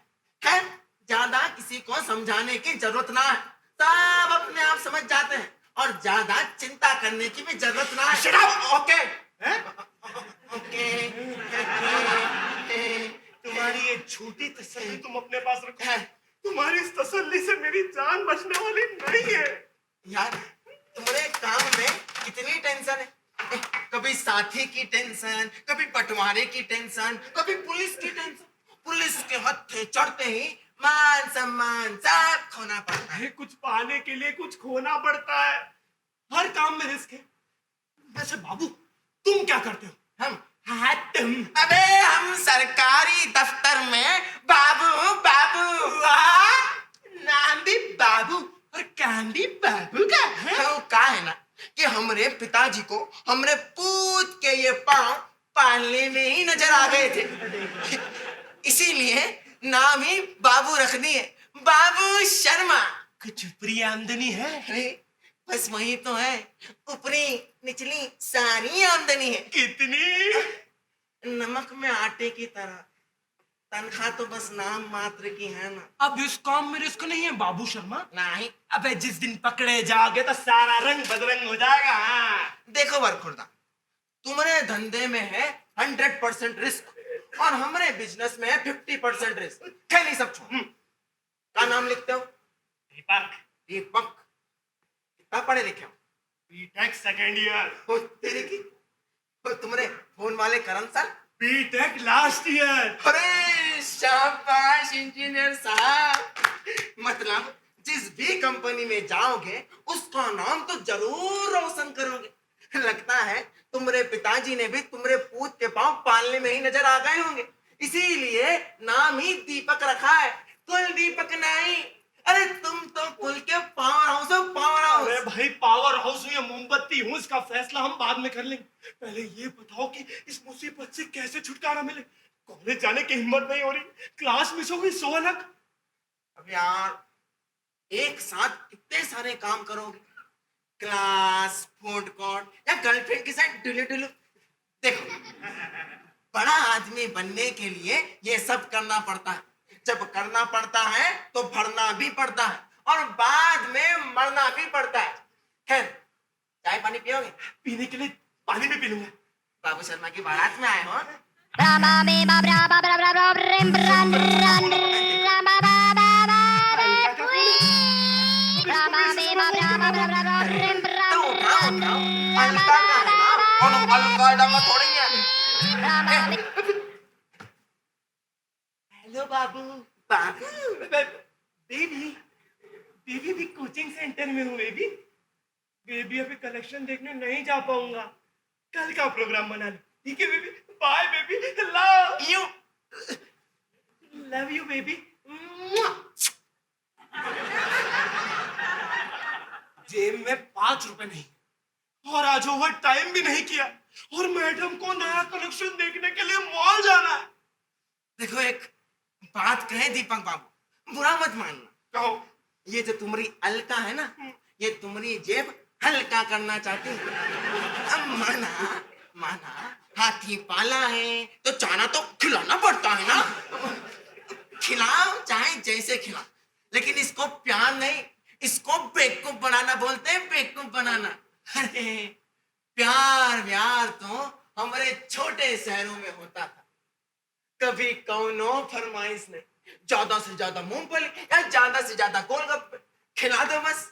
खैर ज्यादा किसी को समझाने की जरूरत ना है, सब अपने आप समझ जाते हैं और ज्यादा चिंता करने की भी जरूरत ना है। Shut up! ओके ओके तुम्हारी ये झूठी तसल्ली तुम अपने पास रखो, तुम्हारी इस तसल्ली से मेरी जान बचने वाली नहीं है। यार तुम्हारे काम में कितनी टेंशन है, कभी साथी की टेंशन, कभी बंटवारे की टेंशन, कभी पुलिस की टेंशन। पुलिस के हत्थे चढ़ते ही मान सम्मान सब खोना पड़ता है। कुछ पाने के लिए कुछ खोना पड़ता है, हर काम में रिस्क है। वैसे बाबू तुम क्या करते हो? तुम अबे हम सरकारी दफ्तर में बाबू बाबू। नाम भी बाबू और काम भी बाबू का है। तो का है ना कि हमरे पिताजी को हमरे पूत के ये पांव पालने में ही नजर आ गए थे, इसीलिए नाम ही बाबू रख दिए, बाबू शर्मा। कुछ ऊपरी आमदनी है? अरे बस वही तो है, ऊपरी निचली सारी आमदनी है। कितनी? नमक में आटे की तरह, तनख्वाह तो बस नाम मात्र की है ना। अब इस काम में रिस्क नहीं है बाबू शर्मा। नहीं अबे जिस दिन पकड़े जाओगे तो सारा रंग बदरंग हो जाएगा। देखो वरखुरदा, तुम्हारे धंधे में है 100% रिस्क और हमारे बिजनेस में है 50% रिस्क। क्या नहीं सब छोड़, क्या नाम लिखते हो? दीपक। दीपक। कितना पढ़े लिखे हो? BTech second year. हो तेरी की, हो तुम्हारे फोन वाले Karan sir? BTech last year. अरे शाबाश इंजीनियर साहब, मतलब जिस भी कंपनी में जाओगे उसका नाम तो जरूर रोशन करोगे। लगता है तुम्हारे पिताजी ने भी तुम्हारे पूत के पांव पालने में ही नजर आ गए होंगे, इसीलिए नाम ही दीपक रखा है, कुल दीपक नहीं। अरे तुम तो कुल के पावर हाउस हो, पावर हाउस। अरे भाई पावर हाउस हूँ या मोमबत्ती हूँ इसका फैसला हम बाद में कर लेंगे, पहले ये बताओ कि इस मुसीबत से कैसे छुटकारा मिले। कॉलेज जाने की हिम्मत नहीं हो रही, क्लास मिस हो गई 100 अलग। अब यार एक साथ कितने सारे काम करोगे, क्लास, फूड कोर्ट या गर्लफ्रेंड के साथ डुलू डुलू। देखो बड़ा आदमी बनने के लिए ये सब करना पड़ता है, जब करना पड़ता है तो भरना भी पड़ता है और बाद में मरना भी पड़ता है। खैर चाय पानी पियोगे? पीने के लिए पानी भी पी लूंगा। बाबू शर्मा की बारात में आए हो? तो उठाओ उठाओ, अलका का है ना, और अलका डांगा थोड़ी है। हेलो बाबू। बाबू बेबी बेबी भी कोचिंग सेंटर में हूँ बेबी। बेबी अभी कलेक्शन देखने नहीं जा पाऊंगा, कल का प्रोग्राम बना ले, ठीक है baby? Bye baby, love you baby. जेब में 5 रुपए नहीं और आज ओवर टाइम भी नहीं किया और मैडम को नया कलेक्शन देखने के लिए मॉल जाना है। देखो एक बात कहे दीपक बाबू, बुरा मत मानना। कहो। ये जो तुम्हारी अलका है ना, ये तुम्हारी जेब हल्का करना चाहती है। अब माना माना हाथी पाला है तो चाना तो खिलाना पड़ता है ना, खिलाओ चाहे जैसे खिलाओ, लेकिन इसको प्यार नहीं, इसको बेवकूफ बनाना बोलते हैं, बेवकूफ बनाना। अरे प्यार व्यार तो हमारे छोटे शहरों में होता था, कभी कौनो फरमाइश नहीं, ज्यादा से ज्यादा मूंगफली या ज्यादा से ज्यादा गोलगप्पे खिला दो, बस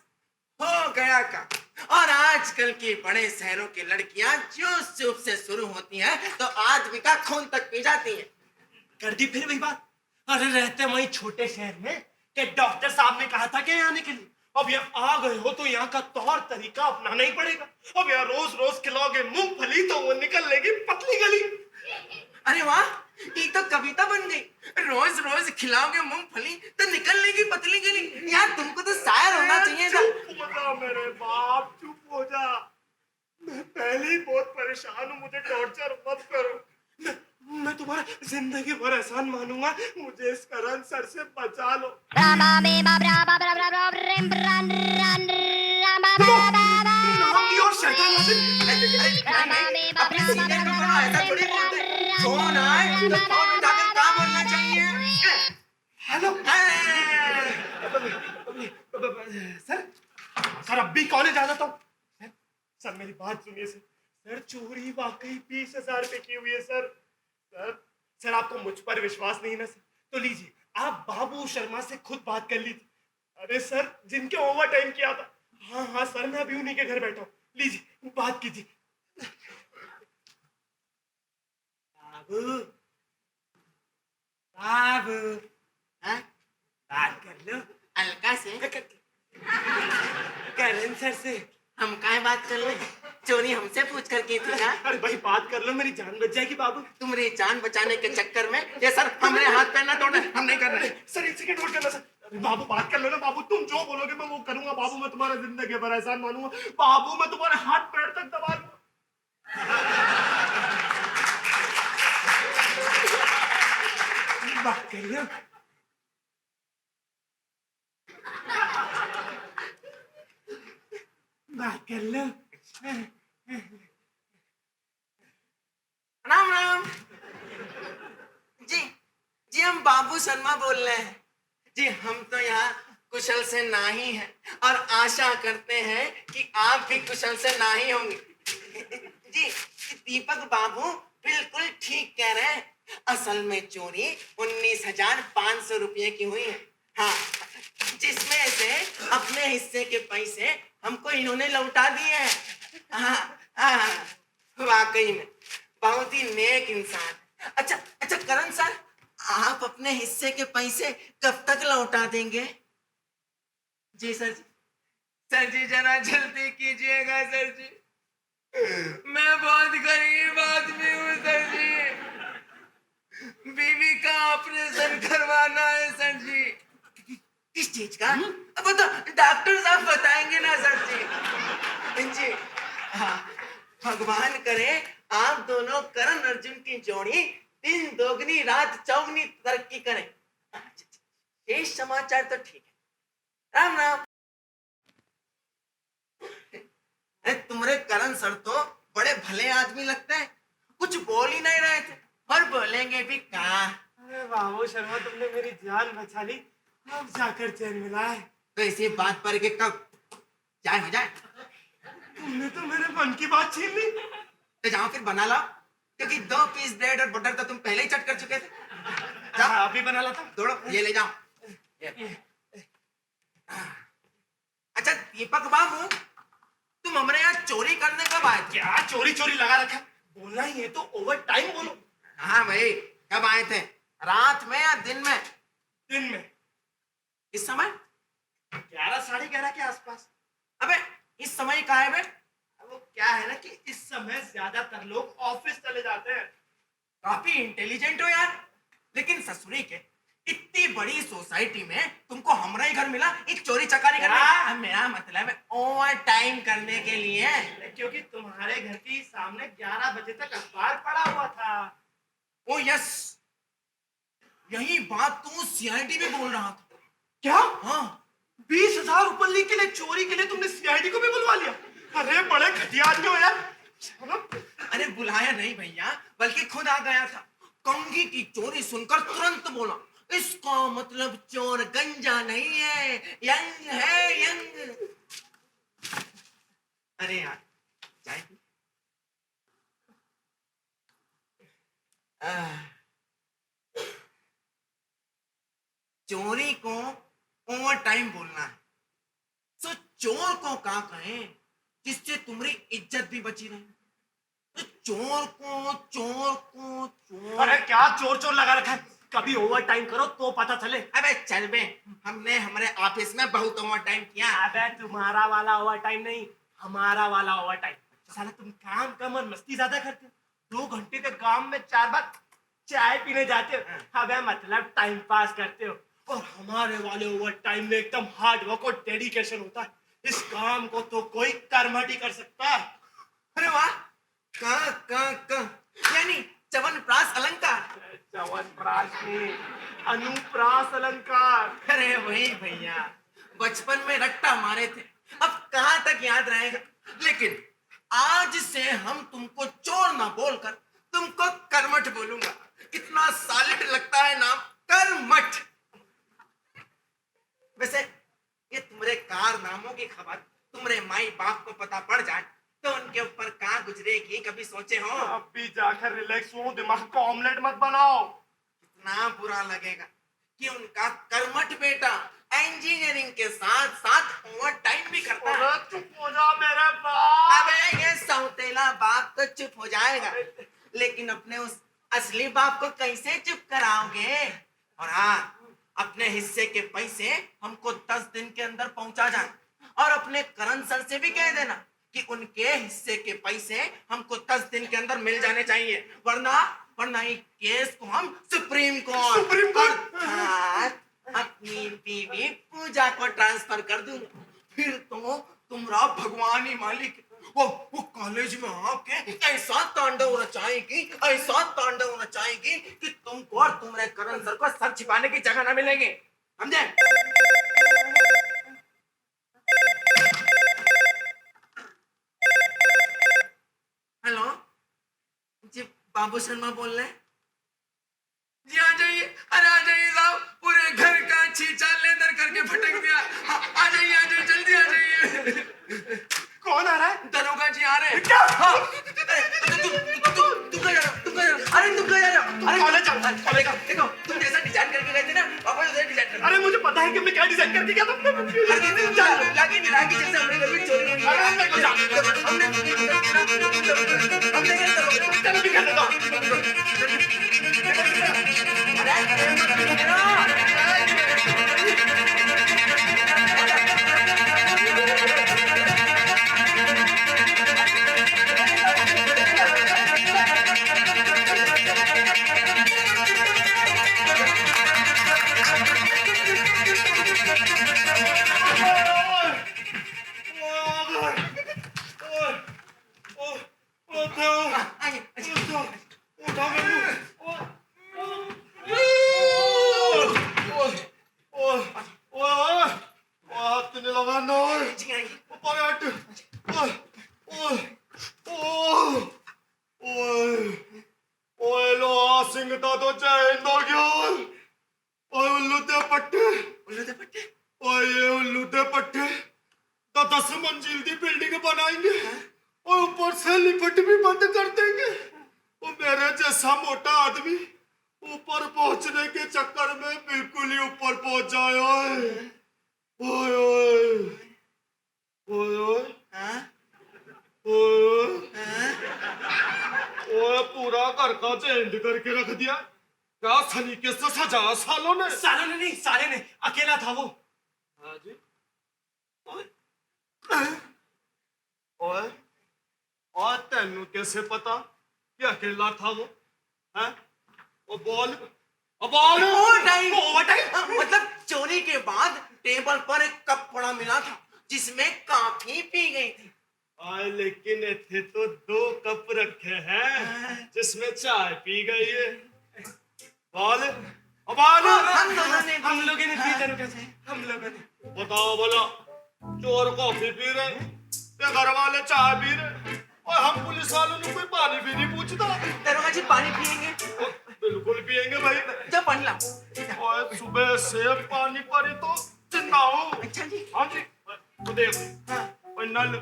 हो गया का। और आजकल की बड़े शहरों की लड़कियां जूस चूप से शुरू होती हैं तो आदमी का खून तक पी जाती हैं। कर दी फिर वही बात। अरे रहते वही छोटे शहर में कि डॉक्टर साहब ने कहा था कि यहाँ आने के लिए, अब यहाँ आ गए हो तो यहाँ का तौर तरीका अपनाना ही पड़ेगा। अब यहाँ रोज रोज खिलाओगे मूंगफली तो वो निकल लेगी पतली गली। अरे वाह, ये तो कविता बन गई। रोज रोज खिलाओगे मूंगफली तो निकलने की पतली गली। यार तुमको तो शायर होना चाहिए था। चुप हो जा मेरे बाप, चुप हो जा। मैं पहले ही बहुत परेशान हूँ, मुझे टॉर्चर मत करो। मैं तुम्हारा जिंदगी भर एहसान मानूंगा, मुझे इस करण सर से बचा लो। नाम की और शैतान नहीं, अपने सीनियर को बोलो, ऐसा थोड़ी बोलते। फोन आए तो फोन उठाकर काम बोलना चाहिए। हेलो सर, सर अब भी कॉलेज आ जाता हूँ। सर मेरी बात सुनिए सर। सर चोरी वाकई 20,000 रुपए की हुई है सर। सर सर आपको मुझ पर विश्वास नहीं ना सर, तो लीजिए आप बाबू शर्मा से खुद बात कर लीजिए। अरे सर जिनके ओवर टाइम किया था। हाँ हाँ सर मैं अभी उन्हीं के घर बैठा हूँ, लीजिए बात कीजिए। बाबू बाबू हाँ? बात कर लो अलका से। करण सर से। हम काहे बात कर ले? चोरी हमसे पूछ कर की थी ना। अरे भाई बात कर लो, मेरी जान बच जाएगी बाबू। तुम्हारी जान बचाने के चक्कर में ये सर हमने हाथ पैर ना तोड़े, हम नहीं कर रहे। सर एक सेकंड होल्ड करना सर। अरे बाबू बात कर लो ना बाबू, तुम जो बोलोगे मैं वो करूंगा बाबू। मैं तुम्हारा जिंदगी भर एहसान मानूंगा बाबू, मैं तुम्हारे हाथ पैर तक दबा दूंगा। बात कर लो। बात कर लो। राम राम जी। जी हम बाबू शर्मा बोल रहे हैं जी। हम तो यहाँ कुशल से नाही हैं और आशा करते हैं कि आप भी कुशल से नाही होंगे। जी दीपक बाबू बिल्कुल ठीक कह रहे हैं। असल में चोरी 19,500 रुपये की हुई है। हाँ, जिसमें से अपने हिस्से के पैसे हमको इन्होंने लौटा दिए हैं। हाँ हाँ, वाकई में बहुत ही नेक इंसान। अच्छा अच्छा करण सर, आप अपने हिस्से के पैसे कब तक लौटा देंगे? जी सर जी। सर जी जरा जल्दी कीजिएगा सर जी, मैं बहुत गरीब आदमी हूँ सर जी। बीवी का ऑपरेशन करवाना है सर जी। किस चीज का? अब तो डॉक्टर साहब बताएंगे ना सर जी। जी हाँ, भगवान करे आप दोनों करण अर्जुन की जोड़ी दिन दोगुनी रात चौगुनी तरक्की करें। ये समाचार तो ठीक है। राम राम। अरे तुम्हारे करण सर तो बड़े भले आदमी लगते हैं, कुछ बोल ही नहीं रहे थे और बोलेंगे भी कहाँ। अरे बाबू शर्मा तुमने मेरी जान बचा ली, अब जाकर चैन मिला है। तो इसी बात पर के कब चाय हो जाए? तुमने तो मेरे मन की बात छीन ली। तो जाओ फिर बना लाओ, क्योंकि 2 पीस ब्रेड और बटर तो तुम पहले ही चट कर चुके थे। हाँ, अभी बना लाता हूँ। दौड़ो ये ले जाओ। अच्छा दीपक बाबू, तुम हमारे यहाँ चोरी करने कब आए थे? क्या चोरी चोरी लगा रखा? बोलना ही है तो ओवर टाइम बोलो। हाँ भाई, कब आए थे? रात में या दिन में? दिन में। इस समय 11 साढ़े 11 के आसपास। अबे इस समय कहाँ है बे? वो क्या है ना कि इस समय ज्यादातर लोग ऑफिस चले जाते हैं। काफी इंटेलिजेंट हो यार, लेकिन ससुरी के इतनी बड़ी सोसाइटी में तुमको हमारा ही घर मिला एक चोरी चकारी करने? मेरा मतलब है ओवर टाइम करने के लिए। क्योंकि तुम्हारे घर के सामने 11 बजे तक अखबार पड़ा हुआ था। ओ यस, यही बात तू सीआईडी में बोल रहा था। क्या? हाँ 20,000 रुपये के लिए चोरी के लिए तुमने सीआईडी को भी बुलवा लिया? अरे बड़े घटिया आदमी हो यार। अरे बुलाया नहीं भैया, बल्कि खुद आ गया था। कंघी की चोरी सुनकर तुरंत बोला, इसका मतलब चोर गंजा नहीं है, यंग है यंग। अरे यार चाय पी। चोरी को ओवर टाइम बोलना है, तो चोर को क्या कहें जिससे तुम्हारी इज्जत भी बची रहे? तो चोर को चोर। अरे क्या चोर चोर लगा रखा है? कभी ओवर टाइम करो तो पता चले। अबे चल बे, हमने हमारे ऑफिस में बहुत ओवर टाइम किया। अबे तुम्हारा वाला ओवर टाइम नहीं, हमारा वाला ओवर टाइम। साला तुम काम कम और मस्ती ज्यादा करते हो। 2 घंटे के काम में 4 बार चाय पीने जाते हो, हमें मतलब टाइम पास करते हो, और हमारे वाले ओवर टाइम में एकदम हार्ड वर्क और डेडिकेशन होता है। इस काम को तो कोई कर्मठ ही कर सकता है। अरे वाह, का यानी च्यवनप्राश अलंकार। च्यवनप्राश नहीं, अनुप्रास अलंकार। अरे वही भैया, बचपन में रट्टा मारे थे, अब कहाँ तक याद रहेगा। लेकिन आज से हम तुमको चोर ना बोलकर तुमको कर्मठ बोलूंगा। कितना सॉलिड लगता है नाम, कर्मठ। वैसे ये तुम्हारे कारनामों की खबर तुम्हारे माई बाप को पता पड़ जाए तो उनके ऊपर कहाँ गुजरेगी, कभी सोचे हो? अब भी जाकर रिलैक्स हो, दिमाग को ऑमलेट मत बनाओ। कितना बुरा लगेगा कि उनका कर्मठ बेटा इंजीनियरिंग के साथ साथ ओवर टाइम भी करता है। अरे चुप हो जा मेरे बाप। अबे ये सौतेला बाप तो चुप हो जाएगा, लेकिन अपने उस असली बाप को कैसे चुप कराओगे? और हाँ, अपने हिस्से के पैसे हमको 10 दिन के अंदर पहुंचा जाए, और अपने करण सर से भी कह देना कि उनके हिस्से के पैसे हमको 10 दिन के अंदर मिल जाने चाहिए, वरना इस केस को हम सुप्रीम कोर्ट अर्थात अपनी बीवी पूजा को ट्रांसफर कर दूंगा। फिर तो तुम्हारा भगवान ही मालिक वो कॉलेज में आके ऐसा तांडव रचाएगी कि तुमको और तुम्हारे करण सर को सर छिपाने की जगह ना मिलेगी, समझे? हेलो जी, बाबू शर्मा बोल रहे हैं जी? आ जाइए, अरे आ जाइए साहब, पूरे घर का छींचा लेदर करके फटक दिया। आ जाइए जल्दी आ जाइए। कौन आ रहा है? दरोगा जी आ रहे हैं। क्या? हाँ। तुम कहाँ जा रहे हो? अरे तुम कहाँ जा रहे हो? अरे कॉलेज जा। देखो तुम जैसा डिजाइन करके गए थे ना, वापस उधर डिजाइन कर। अरे मुझे पता है कि मैं क्या डिजाइन करके गया था। लागी जैसे हमने कभी चोरी नहीं अरे मेरे को जाने दो। हमने क्या करोगे? चलो भी कर देता हूँ। मोटा आदमी ऊपर पहुंचने के चक्कर में बिल्कुल ही ऊपर पहुंच जाए। ओए ओए ओए ओए ओए पूरा घर का चेंज करके रख दिया। क्या सलीके से सजाया सालों ने? नहीं, साले ने, अकेला था वो। हाँ जी। ओए और तेनू कैसे पता कि अकेला था वो? हैं? ओ बोल ओवरटाइम मतलब चोरी के बाद टेबल पर एक कप पड़ा मिला था जिसमें कॉफी पी गई थी। लेकिन इथे तो 2 कप रखे हैं जिसमें चाय पी गई है। हम लोगों ने पी थे। हम लोगों ने। बताओ बोला, चोर कॉफी पी रहे, ते घर वाले चाय पी रहे, और हम पुलिस वालों ने कोई पानी भी नहीं पूछता। दरोगा जी पानी पियेंगे? बिल्कुल पियेंगे भाई। जब पानी लाओ। और सुबह से पानी पड़ी तो जिंदा हूँ। अच्छा जी। हाँ जी। तो देखो, नल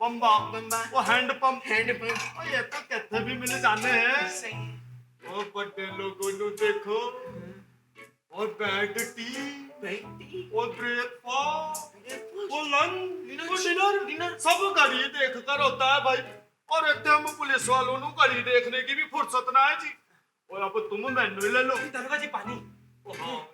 बम्बा वो हैंड पंप और ये तो कहते भी मिल जाने हैं। सही। और बड़े लोगों ने देखो, और बेड टी और ब्रेकफास्ट और लंच और डिनर सब घड़ी देख कर होता है भाई। और इतने हम पुलिस वालों ने घड़ी देखने की भी फुर्सत ना है जी। और अब तुम मेनू ले लो। दरोगा जी पानी। हाँ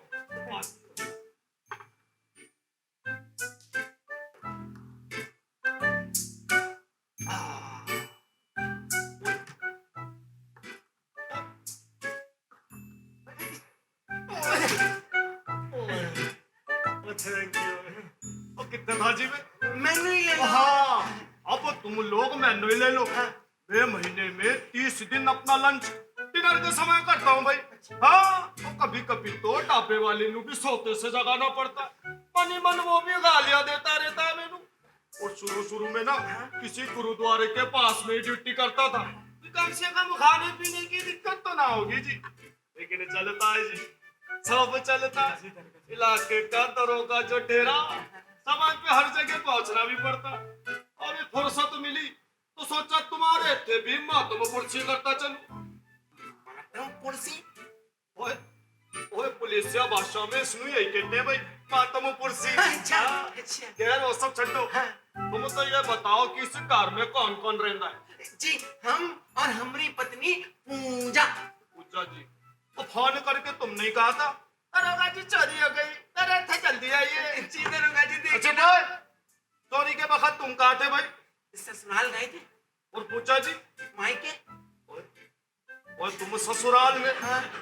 कितने था जी में? मैनू ही ले लो। हाँ, अब तुम लोग मैनू ही ले लो। मैं महीने में 30 दिन अपना लंच डिनर के समय करता हूँ भाई। हाँ, तो कभी कभी तो ढाबे वाले नू भी सोते से जगाना पड़ता है। मनी मन वो भी गालियां देता रहता है मेनू। और शुरू में ना किसी गुरुद्वारे के पास में ड्यूटी करता था। कम से कम खाने पीने की दिक्कत तो ना होगी जी, लेकिन चलता है जी, सब चलता है। इलाके का दरोगा जो डेरा, समाज पे हर जगह पहुंचना भी पड़ता। अभी फुर्सत मिली तो सोचा तुम्हारे थे भी मातम पुरसी करता चलूं। कुर्सी ओए ओए पुलिसिया भाषा में इसनु यही कहते हैं भाई, मातम पुरसी। अच्छा, हाँ, अच्छा। खैर वो सब छड्डो। तुम तो ये बताओ कि इस कार में कौन कौन रहता है? जी, हम और हमारी पत्नी पूजा। पूजा जी, तो फोन करके तुम नहीं कहा था दरोगा जी चोरी हो गई, अरे था जल्दी आइए? जी दरोगा जी, देखिए अच्छा ना। भाई, चोरी के वक्त तुम कहा थे भाई? ससुराल गए थे। और पूजा जी? मायके। और तुम ससुराल में,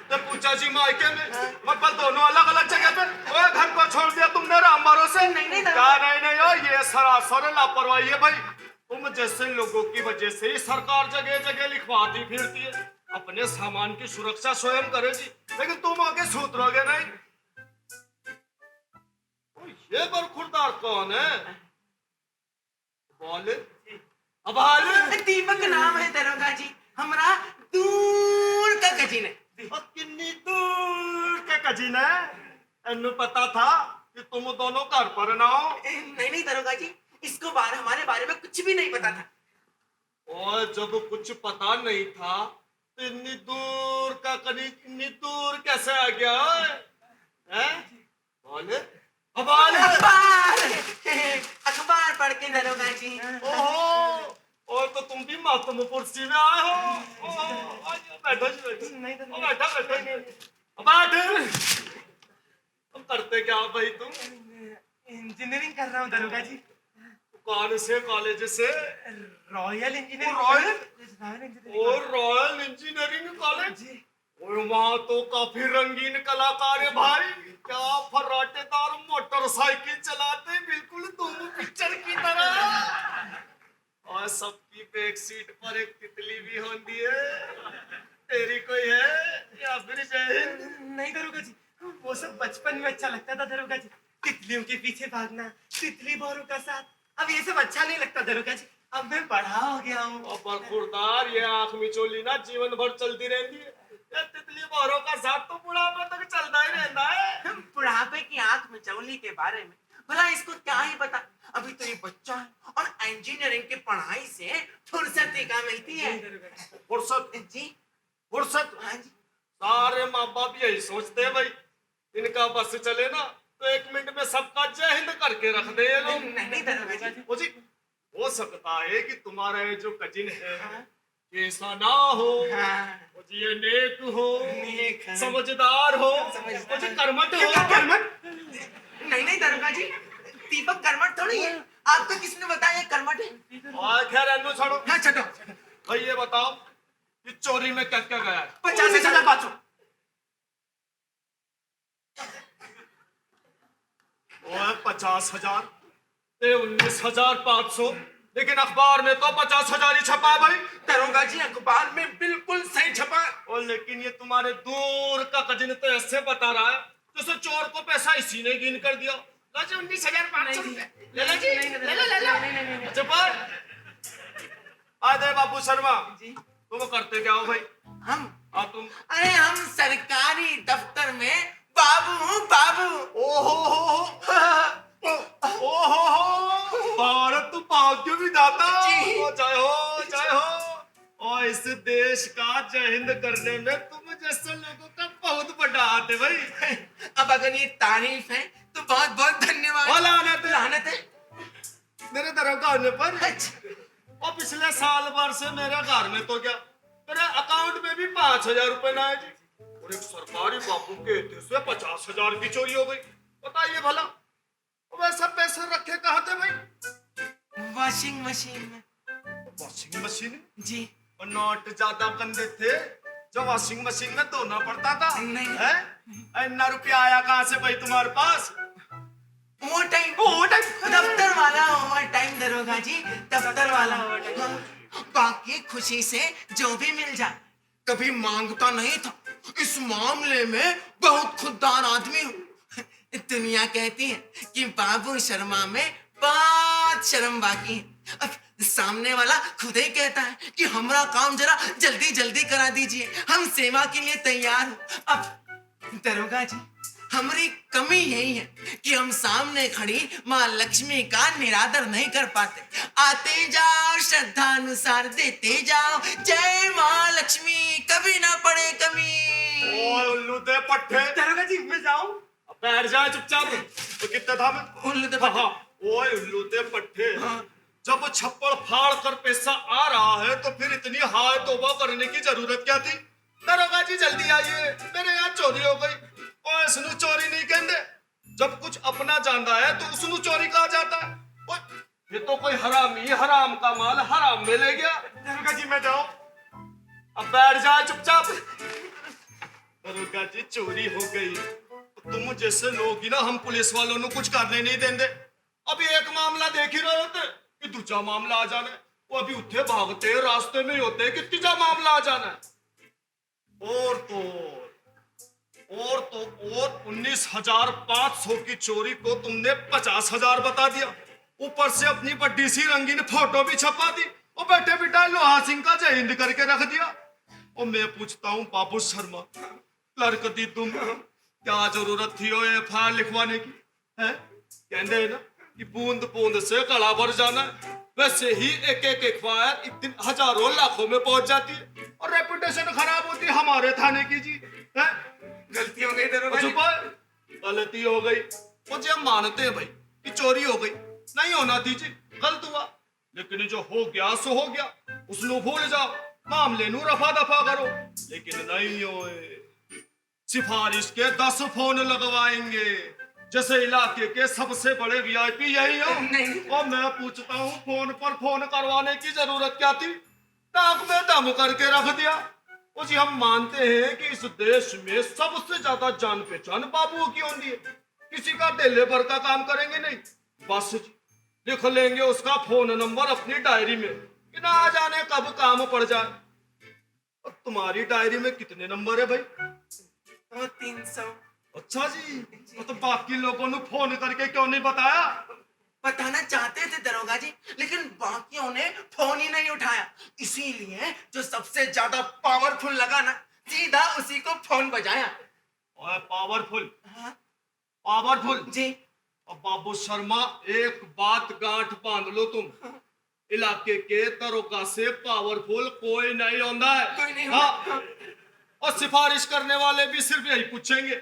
तो पूजा जी मायके में, मतलब दोनों अलग अलग जगह पे। ओए घर को छोड़ दिया तुमने राम भरोसे? नहीं, क्या नहीं हो, ये सरासर लापरवाही है भाई। तुम जैसे लोगों की वजह से ही सरकार जगह जगह लिखवाती फिरती है। अपने सामान की सुरक्षा स्वयं करेगी, लेकिन तुम आगे सूत्रोगे नहीं। ये बरखुरदार कौन है? बोले अब दीपक नाम है दरोगा जी, हमारा दूर का कजिन है। कितनी दूर के कजिन है? इन्हें पता था कि तुम दोनों घर पर ना हो? नहीं दरोगा जी, इसको हमारे बारे में कुछ भी नहीं पता था। और जब कुछ पता नहीं था तो इतनी दूर का कजिन इतनी दूर कैसे आ गया है? बोले अखबार पढ़ के दरोगा जी। ओहो, और तो तुम भी मातम पुरसी में आए हो। बैठो जी, बैठो। नहीं तो बैठ। तुम करते क्या भाई? तुम इंजीनियरिंग कर रहा हूँ दरोगा जी। कौन से कॉलेज से? Royal engineering. Royal engineering college. और वहाँ तो काफी रंगीन कलाकार है भाई। क्या फर्राटेदार मोटरसाइकिल चलाते, बिल्कुल तुम पिक्चर की तरह। और सबकी बैक सीट पर एक तितली भी होती है। तेरी कोई है या फिर जय हिंद? नहीं दरोगा जी, वो सब बचपन में अच्छा लगता था दरोगा जी। तितलियों के पीछे भागना, तितली बोरों का साथ, अब ये सब अच्छा नहीं लगता दरोगा जी। अब मैं बड़ा हो गया हूँ। और बरखुरदार, ये आंख मिचोली ना जीवन भर चलती रहती है। ये तितली बोरों का साथ तो बुढ़ापे तक चलता ही रहता है। बुढ़ापे की आंख मिचौली के बारे में भला इसको क्या ही पता। अभी तो ये बच्चा है और इंजीनियरिंग की पढ़ाई से फुर्सत ही कहाँ मिलती है। फुर्सत जी, फुर्सत। हाँ जी। सारे माँ बाप यही सोचते हैं भाई, इनका बस चले ना तो 1 मिनट में सबका जय हिंद करके रख दे ये लोग। नहीं दरोगा जी। वो जी, हो सकता है कि तुम्हारा ये जो कजिन है ऐसा ना हो, वो जी ये नेक हो, नेक है। समझदार हो, वो जी कर्मठ हो। नहीं दरोगा जी, दीपक कर्मठ थोड़ी है। आपको किसने बताया ये कर्मठ है? और खैर अन्नू छोड़ो। हाँ छोड़ो। भाई ये बताओ कि चोरी में क्या क्या गया है? 50,500। 50,000 19,500, लेकिन अखबार में तो 50,000 ही छपा है भाई। दरोगा जी, अखबार में बिल्कुल सही छपा। और लेकिन ये तुम्हारे दूर का कजिन तो ऐसे बता रहा है जैसे चोर को पैसा इसी ने गिन कर दिया। लो जी 19,500 रुपए ले लो जी, ले लो। चुप आदे बाबू शर्मा जी। तुम करते क्या हो भाई? हम तुम? अरे हम सरकारी दफ्तर में बाबू हूँ, बाबू। भारत भाग्य विधाता। जी। जय हो, जय हो। और इस देश का जय हिंद करने में तुम जैसे लोगों का बहुत बड़ा हाथ है भाई। अब अगर ये तारीफ है तो बहुत बहुत धन्यवाद। लानत है मेरे दरोगा होने पर। अच्छा। और पिछले साल भर से मेरे घर में तो क्या, मेरे अकाउंट में भी 5,000 रुपए ना है जी। और एक सरकारी बाबू के हिस्से से 50,000 की चोरी हो गई। बताइए भला वैसा पैसे रखे कहाँ थे भाई? वॉशिंग मशीन में। Washing machine? जी। और नोट ज्यादा गंदे थे जो वॉशिंग मशीन में धोना पड़ता था। नहीं। है? इतना रुपया आया कहाँ से भाई तुम्हारे पास? ओवर टाइम दफ्तर वाला ओवर टाइम दरोगा जी, दफ्तर वाला। हाँ, बाकी खुशी से जो भी मिल जाए, कभी मांगता नहीं था। इस मामले में बहुत खुददार आदमी हूँ। दुनिया कहती है कि बाबू शर्मा में बहुत शर्म बाकी है। अब सामने वाला खुद ही कहता है कि हमारा काम जरा जल्दी जल्दी करा दीजिए, हम सेवा के लिए तैयार हो। अब दरोगा जी, हमारी कमी यही है कि हम सामने खड़ी माँ लक्ष्मी का निरादर नहीं कर पाते। आते जाओ श्रद्धा अनुसार देते जाओ, जय माँ लक्ष्मी कभी ना पड़े कमी। ओए उल्लू दे पट्टे, दरोगा जी मैं जाऊं? अब बैठ जा चुपचाप। तो कितने था मैं? उल्लू दे हाँ, पट्टे। हाँ। ओए उल्लू दे पट्टे, हाँ। जब वो छप्पड़ फाड़ कर पैसा आ रहा है तो फिर इतनी हाय तौबा करने की जरूरत क्या थी? दरोगा जी जल्दी आइए, मेरे यहाँ चोरी हो गई। ओए सुनो, चोरी नहीं कहते, जब कुछ अपना जानता है तो उसनु चोरी कहा जाता है। ओए, ये तो कोई हरामी हराम का माल हराम में ले गया। दरोगा जी मैं जाऊं? अब बैठ जा चुपचाप। दरोगा जी चोरी हो गई, तुम जैसे लोग ही ना हम पुलिस वालों ने कुछ करने नहीं देंगे। अभी एक मामला देख ही रहे होते कि दूसरा मामला आ जाना है। वो अभी उठे भागते रास्ते में ही होते कि तीसरा मामला आ जाना है। और 19,500 की चोरी को तुमने 50,000 बता दिया। ऊपर से अपनी बड्डी सी रंगीन फोटो भी छपा दी और बैठे बिठाए लोहा सिंह का जय हिंद करके रख दिया। और मैं पूछता हूँ बाबू शर्मा, क्लर्क दी तुम, क्या जरूरत थी एफआईआर लिखवाने की? है कहते हैं ना कि बूंद बूंद से गला भर जाना है, वैसे ही एक एक एफआईआर इतने हजारों लाखों में पहुंच जाती है और रेपुटेशन खराब होती है हमारे थाने की जी। है गलती हो गई दरोगा जी। गलती हो गई, मुझे हम मानते हैं भाई कि चोरी हो गई, नहीं होना थी जी, गलत हुआ। लेकिन जो हो गया सो हो गया, उसनु भूल जाओ, मामले नु रफा दफा करो। लेकिन नहीं होए, सिफारिश के 10 फोन लगवाएंगे, जैसे इलाके के सबसे बड़े वीआईपी यही हो। नहीं। और मैं पूछता हूँ फोन पर फोन करवाने की जरूरत क्या थी? नाक में दम करके रख दिया। और जी हम मानते हैं कि इस देश में सबसे ज्यादा जान पहचान बाबुओं की होती है, किसी का दिले भर का काम करेंगे नहीं, बस लिख लेंगे उसका फोन नंबर अपनी डायरी में कि ना जाने कब काम पड़ जाए। और तुम्हारी डायरी में कितने नंबर है भाई? 300। अच्छा जी, तो बाकी लोगों ने फोन करके क्यों नहीं बताया? बताना चाहते थे दरोगा जी, लेकिन बाकियों ने फोन ही नहीं उठाया। इसीलिए जो सबसे ज्यादा पावरफुल लगा ना, सीधा उसी को फोन बजाया। ओए पावरफुल, हाँ? पावरफुल जी। अब बाबू शर्मा एक बात गांठ बांध लो तुम, इलाके के दरोगा से पावरफुल कोई नहीं होता है। कोई नहीं हाँ। होता। और सिफारिश करने वाले भी सिर्फ यही पूछेंगे,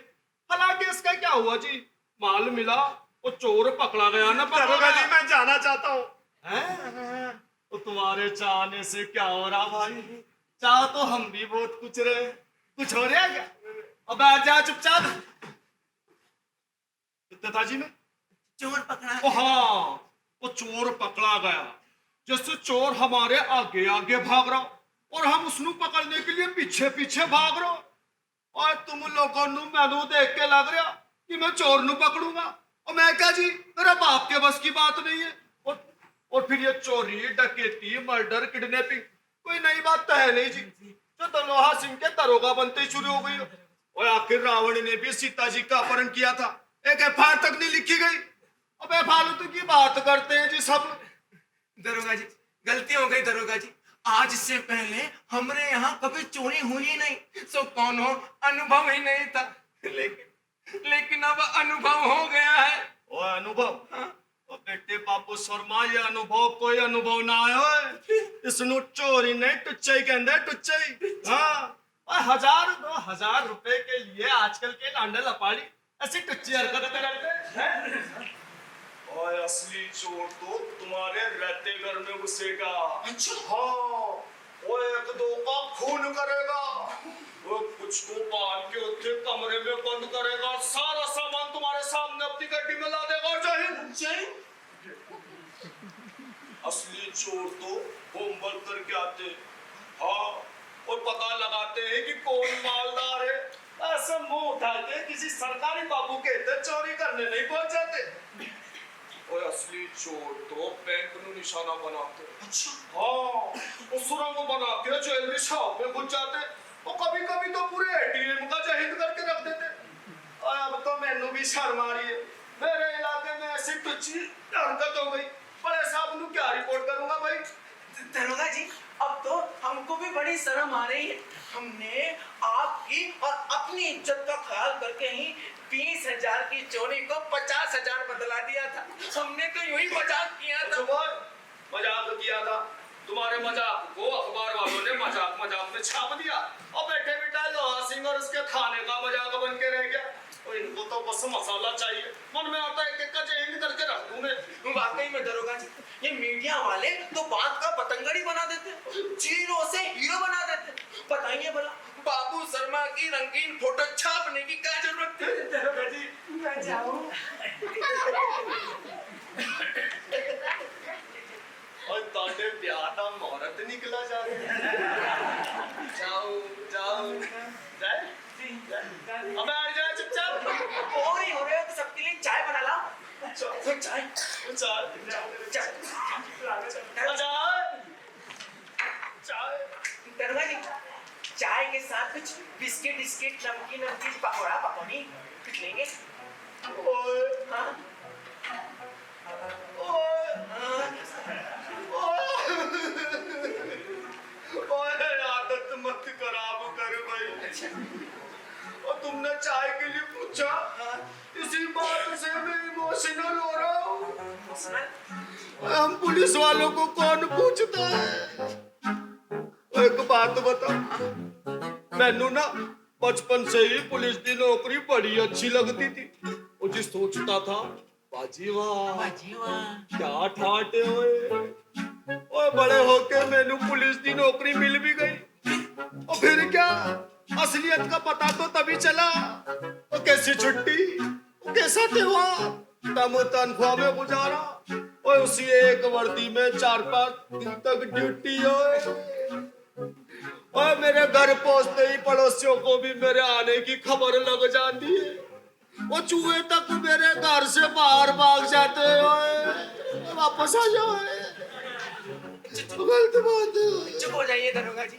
हालांकि इसका क्या हुआ जी, माल मिला और चोर पकड़ा गया ना? दरोगा जी मैं जाना चाहता हूँ। तो तुम्हारे चाहने से क्या हो रहा भाई? चाह तो हम भी बहुत कुछ रहे, कुछ हो रहा क्या? अब बैठ जा चुपचाप। कितने था जी में? चोर पकड़ा। ओ हाँ, वो चोर पकड़ा गया, जैसे चोर हमारे आगे आगे भाग रहा और हम उसनु पकड़ने के लिए पीछे पीछे भाग रहे हो। और तुम लोगों नु मैनू देख के लग रहा कि मैं चोर नु पकड़ूंगा, और मैं क्या जी, मेरा बाप के बस की बात नहीं है। और फिर ये चोरी डकैती मर्डर किडनैपिंग कोई नई बात तो है नहीं जी, जो दलोहा सिंह के दरोगा बनते शुरू हो गई हो। और आखिर रावण ने भी सीता जी का अपहरण किया था, एक एफआईआर तक नहीं लिखी गई। अब फालतू की बात करते हैं जी सब। दरोगा जी गलती हो गई दरोगा जी, आज से पहले हमरे यहाँ कभी चोरी हुई ही नहीं, सो कौन हो अनुभव ही नहीं था। लेकिन अब अनुभव हो गया है। ओ अनुभव? हाँ? तो बेटे बाबू शर्मा, ये अनुभव कोई अनुभव ना है, इसनु चोरी नहीं टुच्चे कहते, टुच्चे। हाँ, और 1,000-2,000 रुपए के लिए आजकल के लांडे लपाड़ी ऐसी टुच्ची हरकत करते हैं। और असली चोर तो तुम्हारे रहते घर में घुसेगा। अच्छा। हाँ, वो 1-2 का खून करेगा, वो कुछ को बांध के उसके कमरे में बंद करेगा, सारा सामान तुम्हारे सामने अपनी गड्डी में ला देगा और जाहिल। असली चोर तो होमवर्क करके आते हैं, हाँ, और पता लगाते हैं कि कौन मालदार है ऐसे मुंह उठा के किसी सरकारी बाबू के इधर चोरी करने नहीं पहुंच जाते। ओए असली चोर तो बैंक नु निशाना बनाते। अच्छा। हाँ, वो सुरंग बना के ज्वेलरी शॉप में घुस जाते। वो कभी कभी तो पूरे एटीएम का जहिंद करके रख देते। और अब तो मैनू भी शर्म आ रही है। मेरे इलाके में ऐसी टुच्ची हरकत हो गई, बड़े साहब नु क्या रिपोर्ट करूंगा भाई। दरोगा जी, अब तो हमको भी बड़ी शर्म आ रही है। हमने आपकी और अपनी इज्जत का ख्याल करके ही 20,000 की चोरी को 50,000 बदला दिया था। हमने तो यूं ही मजाक किया था। मजाक किया था। तुम्हारे मजाक को अखबार वालों ने मजाक मजाक में छाप दिया और बैठे बिठाए लोहा सिंह और उसके थाने का मजाक बन के रह गया। और इनको तो बस मसाला चाहिए। मन में आता है एक जहिंद करके रख दूं मैं। वाकई में दरोगा जी, ये मीडिया वाले तो बात का पतंगड़ी बना देते, जीरो से हीरो बना देते। बताइए भला, बाबू शर्मा की रंगीन फोटो छापने की क्या जरूरत थी? दरोगा जी, मैं जाऊं? और ताने प्यादा औरत निकला जा जाओ जाओ जाए अब आ जा चुपचाप। बोर ही हो रहे हो तो सबके लिए चाय बना ला। चाय चाय दरोगा जी, चाय के साथ कुछ बिस्किट बिस्किट नमकीन नमकीन पकौड़ा पकौड़ी कुछ लेंगे? हाँ? आदत मत खराब कर भाई। और तुमने चाय के लिए पूछा, इसी बात से मैं इमोशनल हो रहा हूँ। हम पुलिस वालों को कौन पूछता है? एक बात बताओ, मैनू ना बचपन से ही पुलिस की नौकरी बड़ी अच्छी लगती थी। वो जी सोचता था, बाजी वाह क्या ठाटे हुए। और बड़े होके मैनू पुलिस की नौकरी मिल भी गई। और फिर क्या, असलियत का पता तो तभी चला। तो कैसी छुट्टी, कैसा त्योहार, तम तनख्वाह में गुजारा। और उसी एक वर्दी में 4-5 दिन तक ड्यूटी हो। और मेरे घर पहुंचते ही पड़ोसियों को भी मेरे आने की खबर लग जाती है। वो चूहे तक मेरे घर से बाहर भाग जाते हैं, वापस आ जाओ। गलत बात है। चुप हो जाइए दरोगा जी।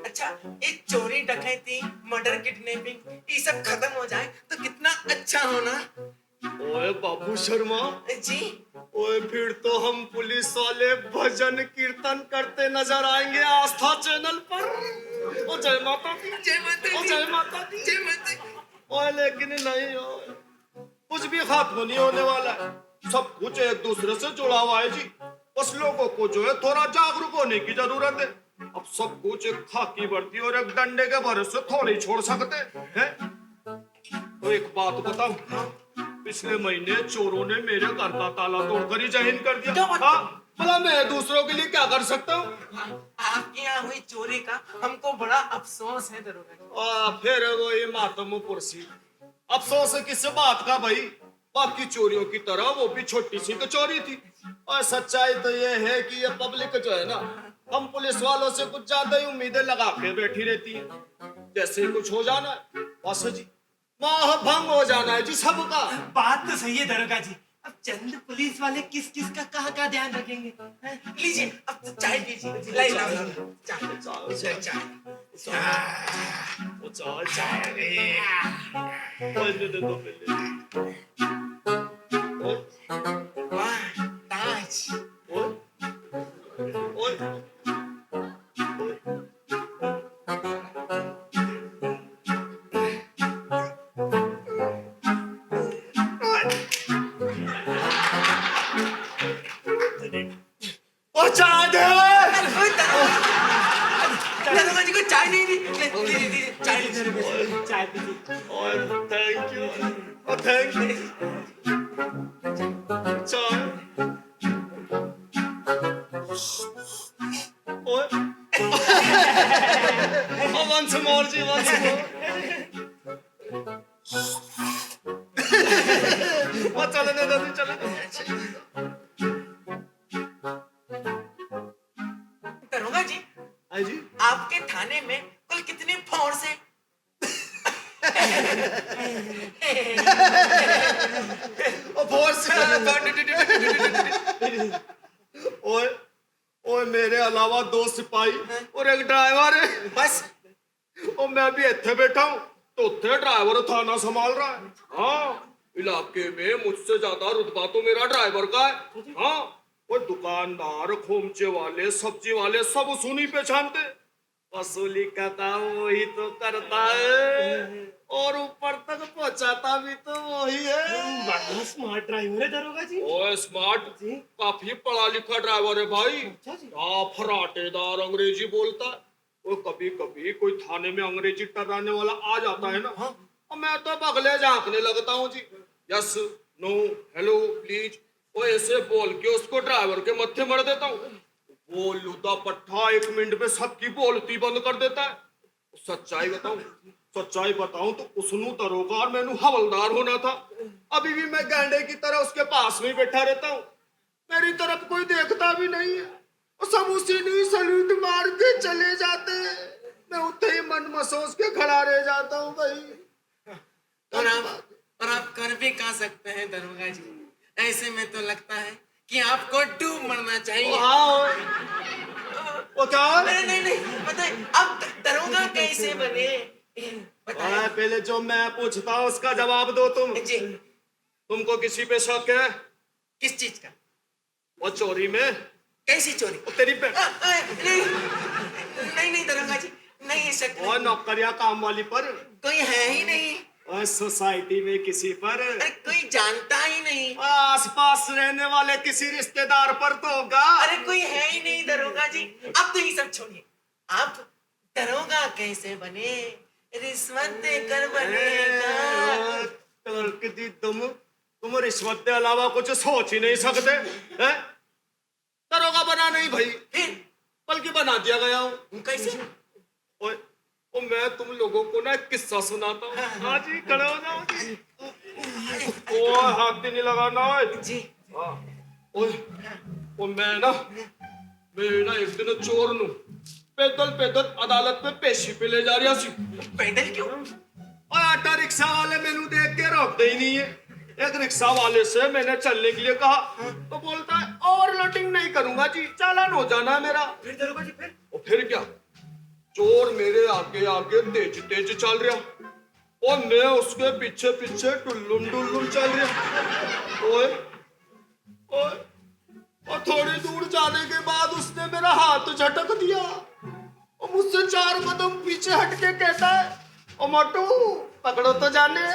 अच्छा, ये चोरी डकैती मर्डर किडनैपिंग ये सब खत्म हो जाए तो कितना अच्छा होना। ओए बाबू शर्मा जी, ओए फिर तो हम पुलिस वाले भजन कीर्तन करते नजर आएंगे आस्था चैनल पर। ओ जय माता दी, जय माता ओ दी, जय माता दी। जय माता दी। ओए लेकिन नहीं हो, कुछ भी खत्म नहीं होने वाला है। सब कुछ एक दूसरे से जुड़ा हुआ है जी। बस लोगों को जो है थोड़ा जागरूक होने की जरूरत है। अब सब कुछ एक खाकी वर्दी और एक डंडे के भरोसे थोड़ी छोड़ सकते हैं। तो एक बात बताऊं, पिछले महीने चोरों ने मेरे घर का ताला तोड़कर ही जहीन कर दिया। हाँ, भला मैं दूसरों के लिए क्या कर सकता हूँ? आपके यहाँ हुई चोरी का हमको बड़ा अफसोस है दरोगा जी। फिर वो ये मातम पुरसी, अफसोस है किस बात का भाई? बाकी चोरियों की तरह वो भी छोटी सी तो चोरी थी। और सच्चाई तो ये है कि ये पब्लिक जो है ना, हम पुलिस वालों से कुछ ज्यादा ही उम्मीदें लगा के बैठी रहती है। जैसे ही कुछ हो जाना है बस जी, मोह भंग हो जाना है जी सबका। बात तो सही है दरोगा जी। अब चंद पुलिस वाले किस किस का कहाँ का ध्यान रखेंगे? लीजिए, अब तो चाय पीजिए। लाई लाओ चाय। चाय वो चाय दे दो पहले। वाह, ताज। दरोगा जी को चाय नहीं दी। चाय पीजिए। Thank you, thank you. चाय once more जी, once more। चलने दो, दरोगा जी, जी आपके थाने में कुल कितने फोर्स हैं? ओए ओए मेरे अलावा 2 सिपाही और एक ड्राइवर है बस और मैं भी इत्थे बैठा हूँ तो उत्थे ड्राइवर थाना संभाल रहा है। हाँ, इलाके में मुझसे ज्यादा रुतबा तो मेरा ड्राइवर का है। हाँ, वो दुकानदार, खोमचे वाले, सब्जी वाले सब उसी पे छानते, वसूली का काम वही तो करता है और ऊपर तक पहुंचाता भी तो वही है। बड़ा स्मार्ट ड्राइवर है दरोगा जी। ओए स्मार्ट, काफी पढ़ा लिखा ड्राइवर है भाई। क्या फराटेदार अंग्रेजी बोलता है। वो कभी कभी कोई थाने में अंग्रेजी टर्राने वाला आ जाता है ना, और मैं तो बगले झांकने लगता हूँ जी। यस, नो, हेलो, प्लीज, वो ऐसे बोल के उसको ड्राइवर के मत्थे मर देता हूँ। वो लूदा पट्टा 1 मिनट में सबकी बोलती बंद कर देता है। सच्चाई बताऊं तो उसनु दरोगा और मैनू हवलदार होना था। अभी भी मैं गैंडे की तरह उसके पास में बैठा रहता हूँ। मेरी तरफ कोई देखता भी नहीं है और सब उसी ने सल्यूट मार के चले जाते हैं। मैं उठे ही मन मसोस के खड़ा रह जाता हूँ भाई। और आप कर भी कहा सकते हैं दरोगा जी। ऐसे में तो लगता है कि आपको डूब मरना चाहिए। हाँ, वो क्या? नहीं बताए आप दरोगा कैसे बने? बताए पहले जो मैं पूछता हूँ उसका जवाब दो तुम। जी। तुमको किसी पे शक है? किस चीज का? वो चोरी में। कैसी चोरी? वो तेरी पे। नहीं दरोगा जी, नहीं शक। और नौकरिया काम वाली पर? कोई है ही नहीं। और सोसाइटी में किसी पर? अरे कोई जानता ही नहीं। आसपास रहने वाले किसी रिश्तेदार पर तो होगा। अरे कोई है ही नहीं दरोगा जी। अब तो ये सब छोड़िए, आप दरोगा कैसे बने? रिश्वत देकर बनेगा। क्लर्क दी तुम रिश्वत के अलावा कुछ सोच ही नहीं सकते हैं? दरोगा बना नहीं भाई, फिर बल्कि बना दिया गया हूँ। कैसे? और मैं तुम लोगों को ना एक किस्सा सुनाता हूँ। हाँ जी, खड़े हो जाओ जी। ओए हाथ भी नहीं लगाना है जी। हाँ। ओए मैं ना एक दिन चोर नू पैदल अदालत में पेशी पे ले जा रहा सी। पैदल क्यों? और ऑटो रिक्शा वाले मैनू देख के रोकते ही नहीं है। एक रिक्शा वाले से मैंने चलने के लिए कहा तो बोलता है ओवरलोडिंग नहीं करूंगा जी, चालान हो जाना मेरा। फिर दरोगा जी फिर? और फिर क्या, चोर मेरे आगे तेज चल रहा और मैं उसके पीछे टुल्लुम चल रहा। ओए और थोड़ी दूर जाने के बाद उसने मेरा हाथ झटक दिया और मुझसे 4 कदम पीछे हट के कहता है ओ मोटू पकड़ो तो जाने।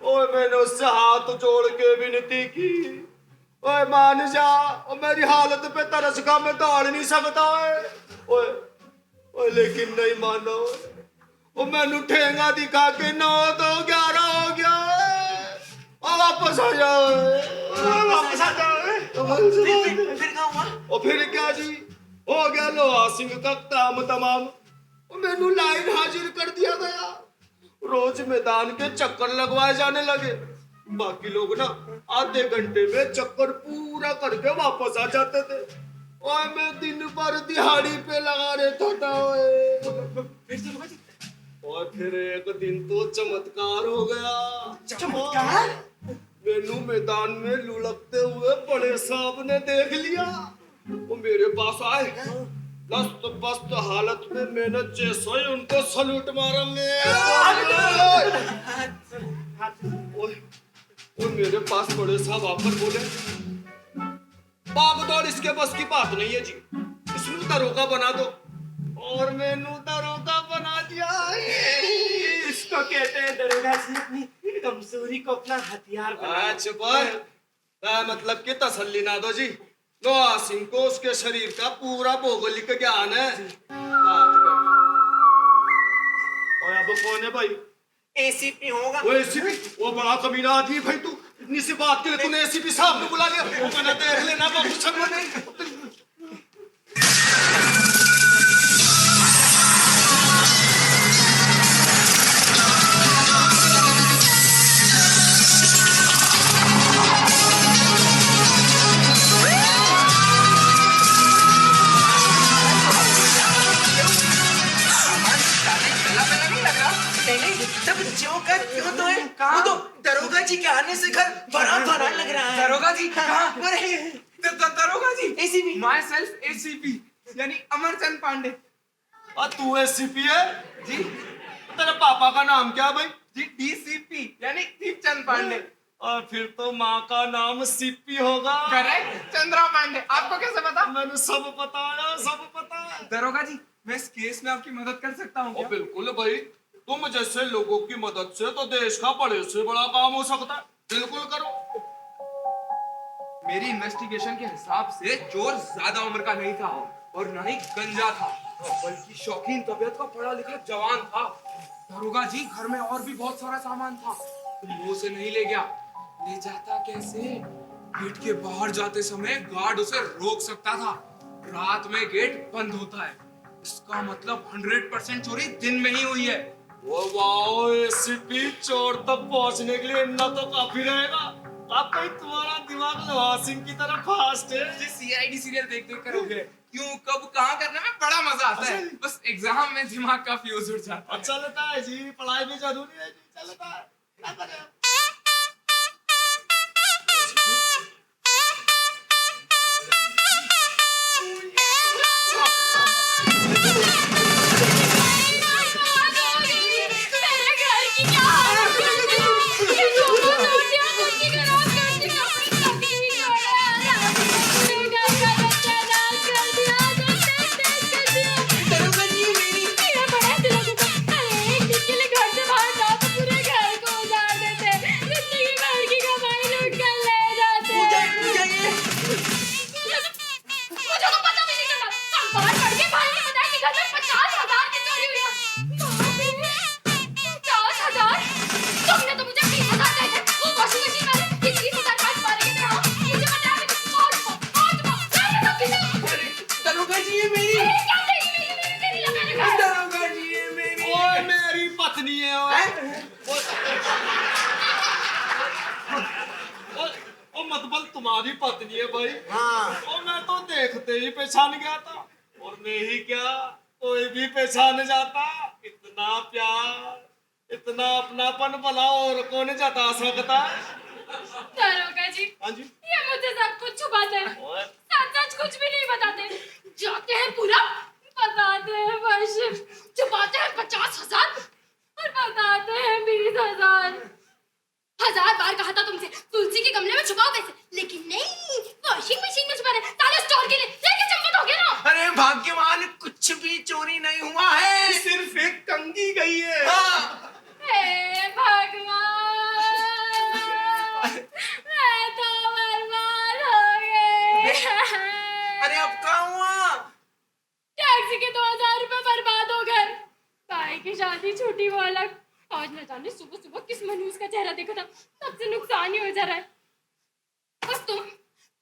ओए मैंने उससे हाथ जोड़ के विनती की, ओए मान जा, और मेरी हालत पे तरस का मैं दौड़ नहीं सकता। ओए लेकिन नहीं माना। वो मैनू ठेंगा दिखा के 9 2 11 हो गया। और वापस आ जाओ, वापस आ जाओ। फिर क्या हुआ? और फिर क्या जी, हो गया लोहा सिंह का काम तमाम। मैनू लाइन हाजिर कर दिया गया। रोज मैदान के चक्कर लगवाए जाने लगे। बाकी लोग ना आधे घंटे में चक्कर पूरा करके वापस आ जाते थे और मैं दिन भर दिहाड़ी पे लगा रहता था। और फिर एक दिन तो चमत्कार हो गया। चमत्कार? मैनू मैदान में लुढ़कते हुए बड़े साहब ने देख लिया। वो मेरे पास आए, लस्त पस्त हालत में। मैंने जैसे ही उनको सल्यूट मारा, वो मेरे पास बड़े साहब आकर बोले भाग दौड़ इसके बस की बात नहीं है जी, इसमें दरोगा बना दो। और मैनू दरोगा बना दिया। इसको कहते हैं दरोगा जी अपनी कमजोरी को अपना हथियार बना। अच्छा, मतलब कि तसल्ली ना दो जी। लोहा सिंह को उसके शरीर का पूरा भौगोलिक ज्ञान है। और अब कौन है भाई? एसीपी होगा। वो एसीपी, वो बड़ा कमीना आदमी भाई। तू इतनी सी बात के लिए तूने एसीपी साहब ने बुला लिया। वो कहना देख लेना बाबू छंगो नहीं। नहीं, सब जो क्यों तो है? वो तो दरोगा जी के आने से घर भरा भरा लग रहा है। दरोगा जी कहाँ? अरे दरोगा जी ACP। माई सेल्फ ACP यानी अमरचंद पांडे और तू एसीपी है? जी। तेरे पापा का नाम क्या भाई? जी DCP यानी दीपचंद पांडे। और फिर तो माँ का नाम सीपी होगा। करेक्ट, चंद्रा पांडे। आपको कैसे पता? मैंने सब बताया, सब पता है। दरोगा जी मैं इस केस में आपकी मदद कर सकता हूँ क्या? बिल्कुल भाई, तुम जैसे लोगों की मदद से तो देश का बड़े से बड़ा काम हो सकता है। बिल्कुल करो। मेरी इन्वेस्टिगेशन के हिसाब से चोर ज्यादा उम्र का नहीं था और न ही गंजा था, बल्कि शौकीन तबीयत का पढ़ा लिखा जवान था। दरोगा जी घर में और भी बहुत सारा सामान था, तुम वो से नहीं ले गया। ले जाता कैसे? गेट के बाहर जाते समय गार्ड उसे रोक सकता था। रात में गेट बंद होता है, इसका मतलब 100% चोरी दिन में ही हुई है। वो वाओ, एसीपी चोर तक पहुंचने के लिए इतना तो काफी रहेगा। अब भाई तुम्हारा दिमाग लोहा सिंह की तरह फास्ट है। जी CID सीरियल देख देख कर हो गए। क्यों कब कहाँ करने में बड़ा मजा आता है। बस एग्जाम में दिमाग का फ्यूज उड़ जाता है। अच्छा लगता है जी, पढ़ाई भी जरूरी है जी। चलता है, क्या करें? दरोगा जी मेरी पूजा पूजा ये मुझे तो पता भी नहीं चला। अखबार पढ़ के भाई ने बताया कि घर में 50,000 की चोरी हुई है। बाप रे, 50,000? तुमने तो मुझे 20,000 कहे थे। वो वॉशिंग मशीन वाले कि 30,000 का अखबार लेके आओ। मुझे बताया कि मैंने सब पीछे। दरोगा जी ये मेरी अरे क्या तेरी लगा रखा है? दरोगा जी ये मेरी ओए मेरी पत्नी है। ओए ओ मतबल तुम्हारी पत्नी है भाई। हाँ और मैं तो देखते ही पहचान गया था। और मैं ही क्या, कोई भी पहचान जाता। इतना प्यार, इतना अपनापन भला और कौन जता सकता है? दरोगा जी, हाँ जी। ये मुझसे सब कुछ छुपाते हैं। ओए, सच सच कुछ भी नहीं बताते। जाते हैं पूरा, बताते हैं बस। छुपाते हैं 50,000 और बताते हैं 20,000। 1000 बार कहा था तुमसे तुलसी के गमले में छुपाओ कैसे, लेकिन नहीं, वॉशिंग मशीन में छुपा रहे। साले स्टोर के लिए लेके चंपत हो गया ना। अरे भाग्यवान कुछ भी चोरी नहीं हुआ है। सिर्फ एक कंगी गई है। हाँ हे भगवान, मैं तो बर्बाद हो गई। अरे अब क्या हुआ? टैक्सी के 2,000 रुपए बर्बाद हो गए। भाई की शादी छूटी वो अलग। आज न जाने सुबह सुबह किस मनहूस का चेहरा देखा था, सबसे नुकसान ही हो जा रहा है। बस तुम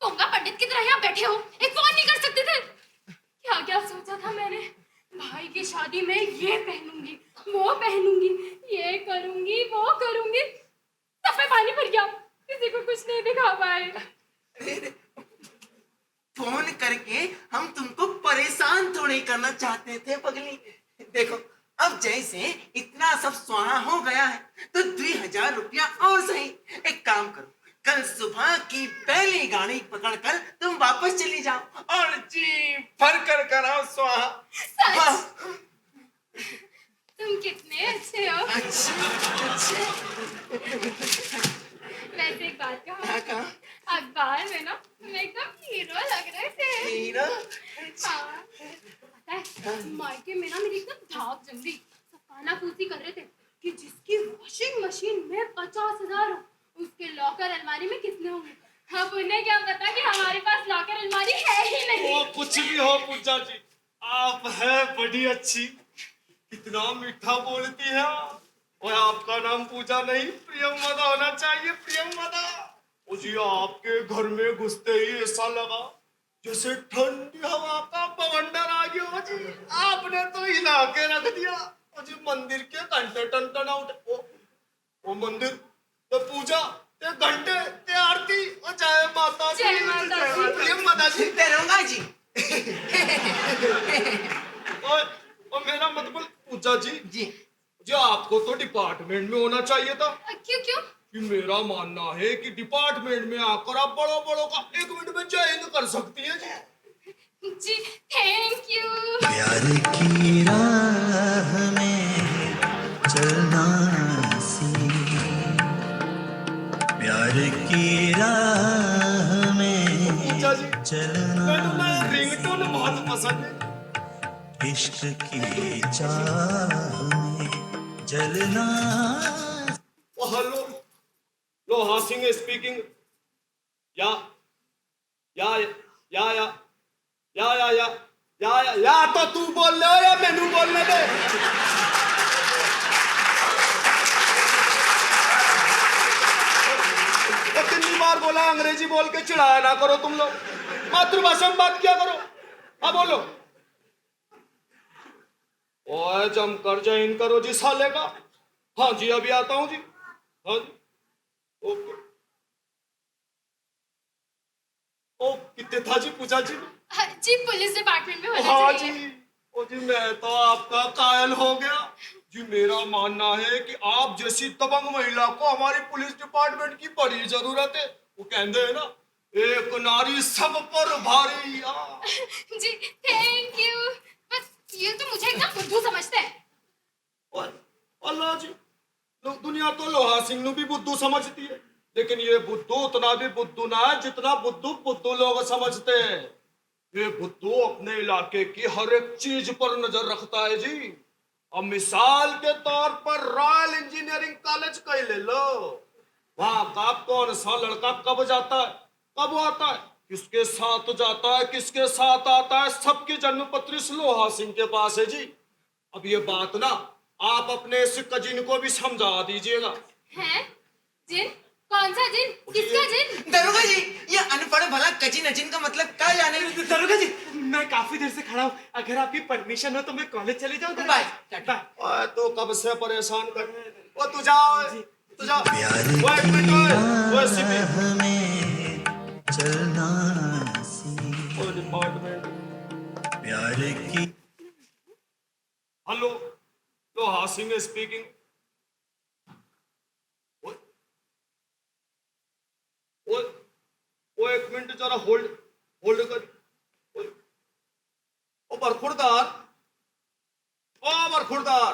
पोंगा पंडित की तरह यहाँ बैठे हो, एक फोन नहीं कर सकते थे? क्या क्या सोचा था मैंने। भाई की शादी में ये पहनूंगी, वो पहनूंगी, ये करूंगी, वो करूंगी। सब में पानी भर गया, किसी को कुछ नहीं दिखा पाए। फोन करके हम तुमको परेशान थोड़ी करना चाहते थे पगली। देखो अब जैसे इतना सब स्वाहा हो गया है तो 2,000 रुपया और सही। एक काम करो, कल सुबह की पहली गाड़ी पकड़कर तुम वापस चली जाओ और जी भर कर कराओ स्वाहा। हाँ। तुम कितने अच्छे हो। अच्छा अच्छा वैसे एक बात कहूं, हाँ, कहा अखबार में ना तुम एकदम हीरो लग रहे थे। हीरो। हाँ, पता है मायके में ना मेरी एकदम धाक जम गई। सब कानाफूसी कर रहे थे कि जिसकी वॉशिंग मशीन में 50,000 हो उसके लॉकर अलमारी में कितने होंगे। अब उन्हें क्या पता कि हमारे पास लॉकर अलमारी है ही नहीं। वो कुछ भी हो पूजा जी, आप है बड़ी अच्छी। कितना मीठा बोलती है। और आपका नाम पूजा नहीं प्रियंवदा होना चाहिए, प्रियंवदा। ओ जी, आपके घर में घुसते ही ऐसा लगा जैसे ठंडी हवा का बवंडर आ गया। ओ जी, आपने तो हिला के रख दिया। ओ जी, मंदिर के घंटे टन उठे। ओ मंदिर तो पूजा ते घंटे ते आरती और जय माता दी। जय माता दी। प्रियंवदा जी। दरोगा जी और मेरा मतलब पूजा जी जी जो आपको आपको तो डिपार्टमेंट में होना चाहिए था। क्यों क्यों? कि मेरा मानना है कि डिपार्टमेंट में आकर आप बड़ों बड़ों का 1 मिनट में जय हिंद कर सकती है जी। जी थैंक यू। प्यार की राह में चलना सीख, प्यार की राह में पूजा जी, चलना मैंने ना रिंगटोन बहुत पसंद है। इश्क की चाह में जलना। ओ हेलो, लोहा सिंह स्पीकिंग। या या या या या या या या या या तो तू बोल ले या मैनू बोलने दे। तो कितनी बार बोला अंग्रेजी बोल के चिढ़ाया ना करो तुम लोग, मातृभाषा में बात किया करो। हाँ बोलो। ओए जमकर जय हिंद करो जी साले का। हाँ जी अभी आता हूँ जी। हाँ जी ओके। ओ कितने था जी पूजा जी? जी पुलिस डिपार्टमेंट में होना हाँ चाहिए। जी। ओ जी मैं तो आपका कायल हो गया जी। मेरा मानना है कि आप जैसी दबंग महिला को हमारी पुलिस डिपार्टमेंट की बड़ी जरूरत है। वो कहते हैं ना, एक नारी सब पर भारी। जी थैंक यू। बस ये तो मुझे एकदम बुद्धू समझते हैं। अल्लाह जी, लोग दुनिया तो लोहा सिंह नु भी बुद्धू समझती है, लेकिन ये बुद्धू उतना भी बुद्धू ना है जितना बुद्धू लोग समझते हैं। ये बुद्धू अपने इलाके की हर एक चीज पर नजर रखता है जी। अब मिसाल के तौर पर रॉयल इंजीनियरिंग कॉलेज का ही ले लो। वहां का कौन सा लड़का कब जाता है, कब आता है, किसके साथ जाता है, किसके साथ आता है, सबकी जन्म पत्री लोहा सिंह के पास है जी। अब ये बात ना आप अपने इस कजिन को भी समझा दीजिएगा। हैं? जिन? कौन सा जिन? किसका जिन? दरोगा जी, ये अनपढ़ भला कजिन अजिन का मतलब क्या जाने? दरोगा जी, मैं काफी देर से खड़ा हूँ, अगर आपकी परमिशन हो तो मैं कॉलेज चले जाऊँ। बाय। ओए तो कब से परेशान कर। ओ तू जा, तू जा। प्यार ओए एक मिनट, ओए सीपी। राह में चलना सीख, ओए डिपार्टमेंट। प्यार की। हेलो, लोहा सिंह स्पीकिंग। ओ एक मिनट जरा होल्ड कर। ओ बरखुरदार, ओ बरखुरदार।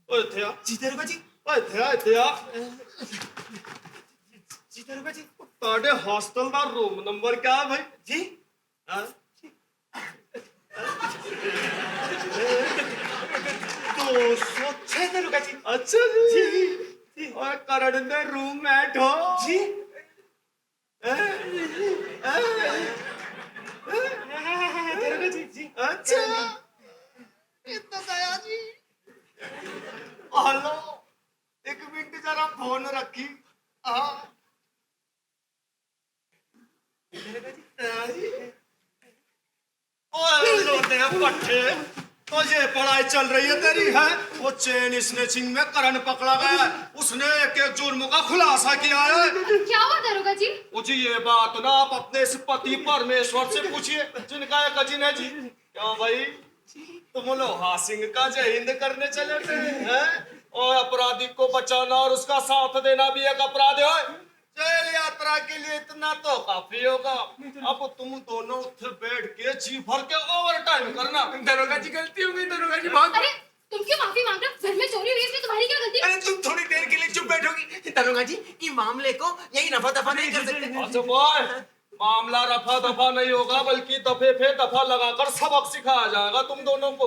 ओए थे जी दरोगा जी। ओए थे जी दरोगा जी। ताड़े हॉस्टल का रूम नंबर क्या है भाई जी? हाँ? 206 दरोगा जी। अच्छा जी। और करण ने रूममेट हो जी? दरोगा जी। जी अच्छा ये तो गया जी। हेलो, एक मिनट जरा फोन रखी। हाँ ओए लोटे पट्टे, तो ये पढ़ाई चल रही है तेरी है? वो चेन स्नेचिंग में करण पकड़ा गया है, उसने एक जुर्म का खुलासा किया है। क्या हुआ दरोगा जी? वो जी ये बात ना आप अपने इस पति परमेश्वर से पूछिए जिनका एक कजिन है जी। क्यों भाई, तुम लोहा सिंह का जय हिंद करने चले थे हैं? और अपराधी को बचाना और उसका साथ देना भी एक अपराध है। जेल यात्रा के लिए इतना तो काफी होगा। अब तुम दोनों उठ बैठ के जी भर के ओवर टाइम करना। दरोगा जी गलती हो गई, दरोगा जी बहुत। अरे तुम क्यों माफी मांग रहे हो? घर में चोरी हुई, इसमें तुम्हारी क्या गलती? अरे तुम थोड़ी देर के लिए चुप बैठोगी? दरोगा जी, ये मामले को यही रफा दफा नहीं कर सकते। अच्छा बॉय, मामला रफा दफा नहीं होगा बल्कि दफे पे दफा लगाकर सबक सिखाया जाएगा तुम दोनों को।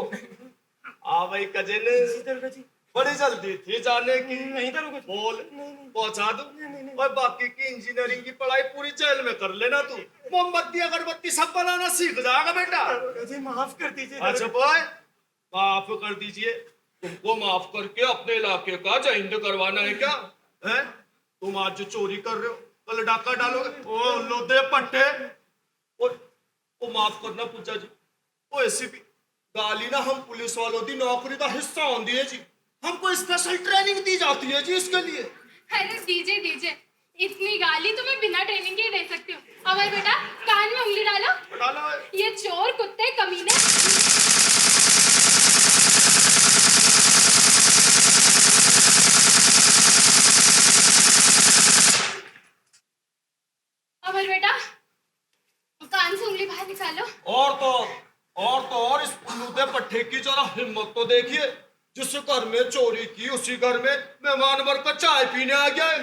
आ भाई कजिन, दरोगा जी। बड़ी जल्दी थी जाने की। नहीं दरोगा जी। बोल पहुंचा दूं। और बाकी की इंजीनियरिंग की पढ़ाई पूरी जेल में कर लेना तू। मोमबत्ती अगरबत्ती सब बनाना सीख जाएगा बेटा। दरोगा जी माफ कर दीजिए। अच्छा बॉय, माफ कर दीजिए। तुमको माफ करके अपने इलाके का जय हिंद करवाना है क्या? है तुम आज जो चोरी कर रहे हो कल डाका डालोगे। ओ लोदे पट्टे। ओ माफ करना पूजा जी। ओ एसीपी गाली ना हम पुलिस वालों की नौकरी का हिस्सा होती है जी। हमको स्पेशल ट्रेनिंग दी जाती है जी इसके लिए। अरे दीजिए दीजिए, इतनी गाली तो मैं बिना ट्रेनिंग के ही दे सकती हूँ। अमर बेटा कान में उंगली डालो। डालो। ये चोर कुत्ते कमीने और तो और इस पुल्लूदे पट्टे की जरा हिम्मत तो देखिए, जिस घर में चोरी की उसी घर में मेहमान बनकर चाय पीने आ गया है।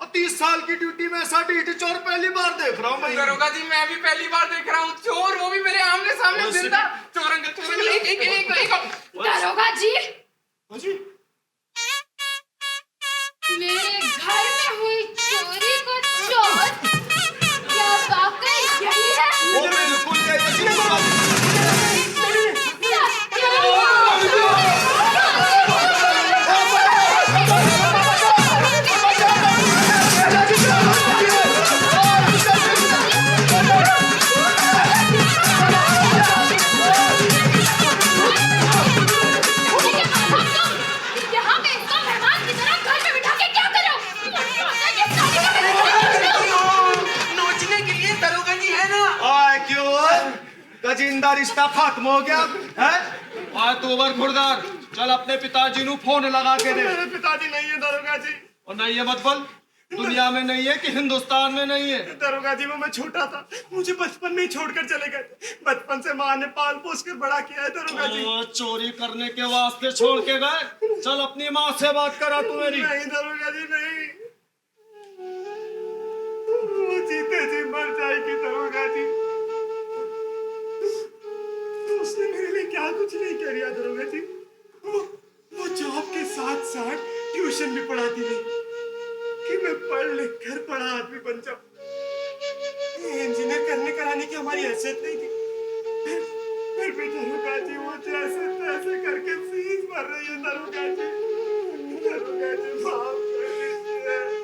और 30 साल की ड्यूटी में ऐसा ढीठ चोर पहली बार देख रहा हूँ मैं। दरोगा जी मैं भी पहली बार देख रहा हूँ चोर, वो भी मेरे आमने सामने जिंदा। चोर अंकल एक दरोगा जी, हाँ जी, मेरे घर में हुई चोरी को चोर क्या वाकई यही है? वो बिल्कुल यही है। यहाँ पे इसको मेहमान की तरह घर में बिठा के क्या करो? नोचने के लिए दरोगा जी है ना। आए क्यों? गजिंदा रिश्ता खत्म हो गया है? आए तू वर खुरदार, चल अपने पिताजी नु फोन लगा के दे। मेरे पिताजी नहीं है दरोगा जी। और नहीं है मत बोल, दुनिया में नहीं है कि हिंदुस्तान में नहीं है? दरोगा जी मैं छोटा था, मुझे बचपन में ही छोड़कर चले गए। बचपन से माँ ने पाल पोस कर बड़ा किया है दरोगा जी। चोरी करने के वास्ते छोड़ के गए? चल अपनी माँ से बात करा तू मेरी। नहीं दरोगा जी नहीं, वो जीते जी मर जाएगी दरोगा जी। उसने मेरे लिए क्या कुछ नहीं किया दरोगा जी। वो जॉब के साथ साथ ट्यूशन भी पढ़ाती रही कि मैं पढ़ लिख कर बड़ा आदमी बन जाऊं। इंजीनियर करने कराने की हमारी हैसियत नहीं थी, फिर भी दरोगा जी वो जैसे तैसे करके फीस भर रही है दरोगा जी। दरोगा जी माफ कर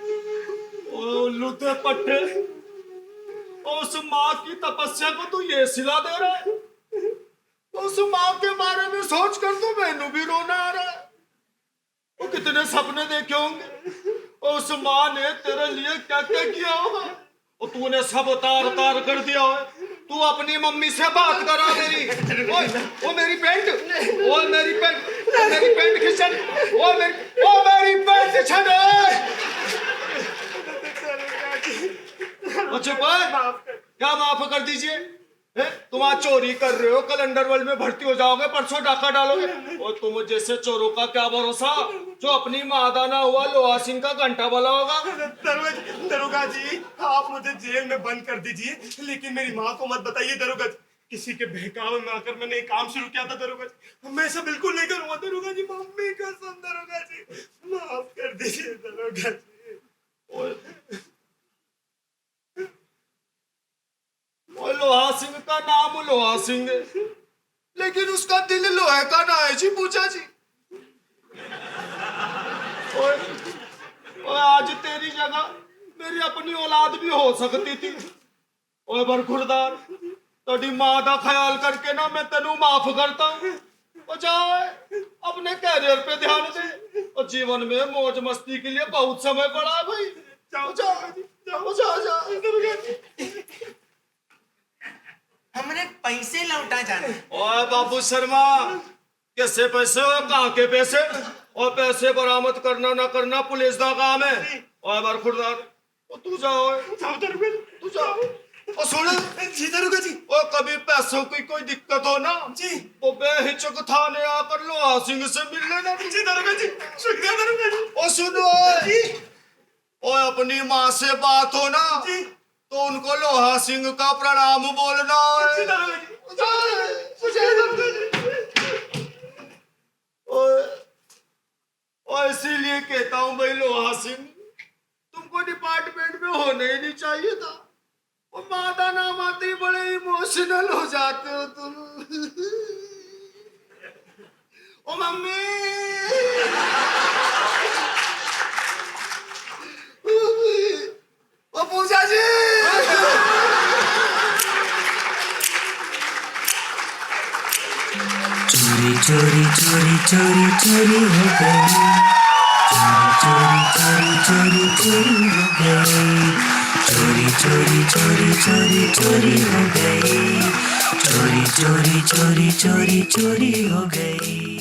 दीजिए। ओ लुटे पट्टे, उस माँ की तपस्या को तू ये सिला दे रहा है? उस माँ के बारे में सोच कर तो मैनू भी रोना आ रहा है। वो कितने सपने देखे होंगे, उस माँ ने तेरे लिए क्या क्या किया होगा, और तूने सब उतार उतार कर दिया है। तू अपनी मम्मी से बात करा मेरी। ओ मेरी पैंट, ओ मेरी पैंट, मेरी पैंट खिंचन, ओ मेरी पैंट खिंचन। चुप है, क्या माफ कर दीजिए? तुम आज चोरी कर रहे हो, कल अंडरवर्ल्ड में भर्ती हो जाओगे, परसों डाका डालोगे। और तुम जैसे चोरों का क्या भरोसा, जो अपनी मादाना हुआ लोहा सिंह का घंटा वाला होगा। दरोगा जी आप मुझे जेल में बंद कर दीजिए, लेकिन मेरी माँ को मत बताइए दरोगा जी। किसी के बहकावे में आकर मैंने एक काम शुरू किया था दरोगा जी, मैं ऐसा बिल्कुल नहीं करूंगा दरोगा जी। मम्मी कसम दरोगा जी, माफ कर दीजिए दरोगा जी। लोहा सिंह का नाम लोहा सिंह है, लेकिन उसका दिल लोहे का ना है जी पूजा जी। और आज तेरी जगह मेरी अपनी औलाद भी हो सकती थी। ओए बरखुरदार, तेरी माँ का ख्याल करके ना मैं तेनू माफ करता हूँ। और जाओ अपने कैरियर पे ध्यान दे, और जीवन में मौज मस्ती के लिए बहुत समय पड़ा है भाई। जाओ जाओ जाओ जाओ जाओ। हमने पैसे लौटा जाना। ओए बाबू शर्मा, कैसे पैसे और कहाँ के पैसे? और पैसे बरामद करना ना करना पुलिस का काम है। ओए बरखुरदार, तू जाओ, जाओ दरोगा जी, तू जाओ। और सुन जी दरोगा जी। और कभी पैसों की कोई दिक्कत हो ना जी तो बेहिचक थाने आकर लोहा सिंह से मिल लेना। जी दरोगा जी, शुक्रिया दरोगा जी। और सुनो और अपनी माँ से बात हो ना जी तो उनको लोहा सिंह का प्रणाम बोलना है। जी दरोगा जी। और इसीलिए कहता हूँ भाई लोहा सिंह, तुमको डिपार्टमेंट में होना ही नहीं चाहिए था। और माता नाम आते ही बड़े इमोशनल हो जाते हो तुम। ओ मम्मी, ओ पूजा जी, चोरी चोरी चोरी चोरी चोरी हो गई, चोरी चोरी चोरी चोरी हो गई, चोरी चोरी चोरी चोरी चोरी हो गई, चोरी चोरी चोरी चोरी चोरी हो गई।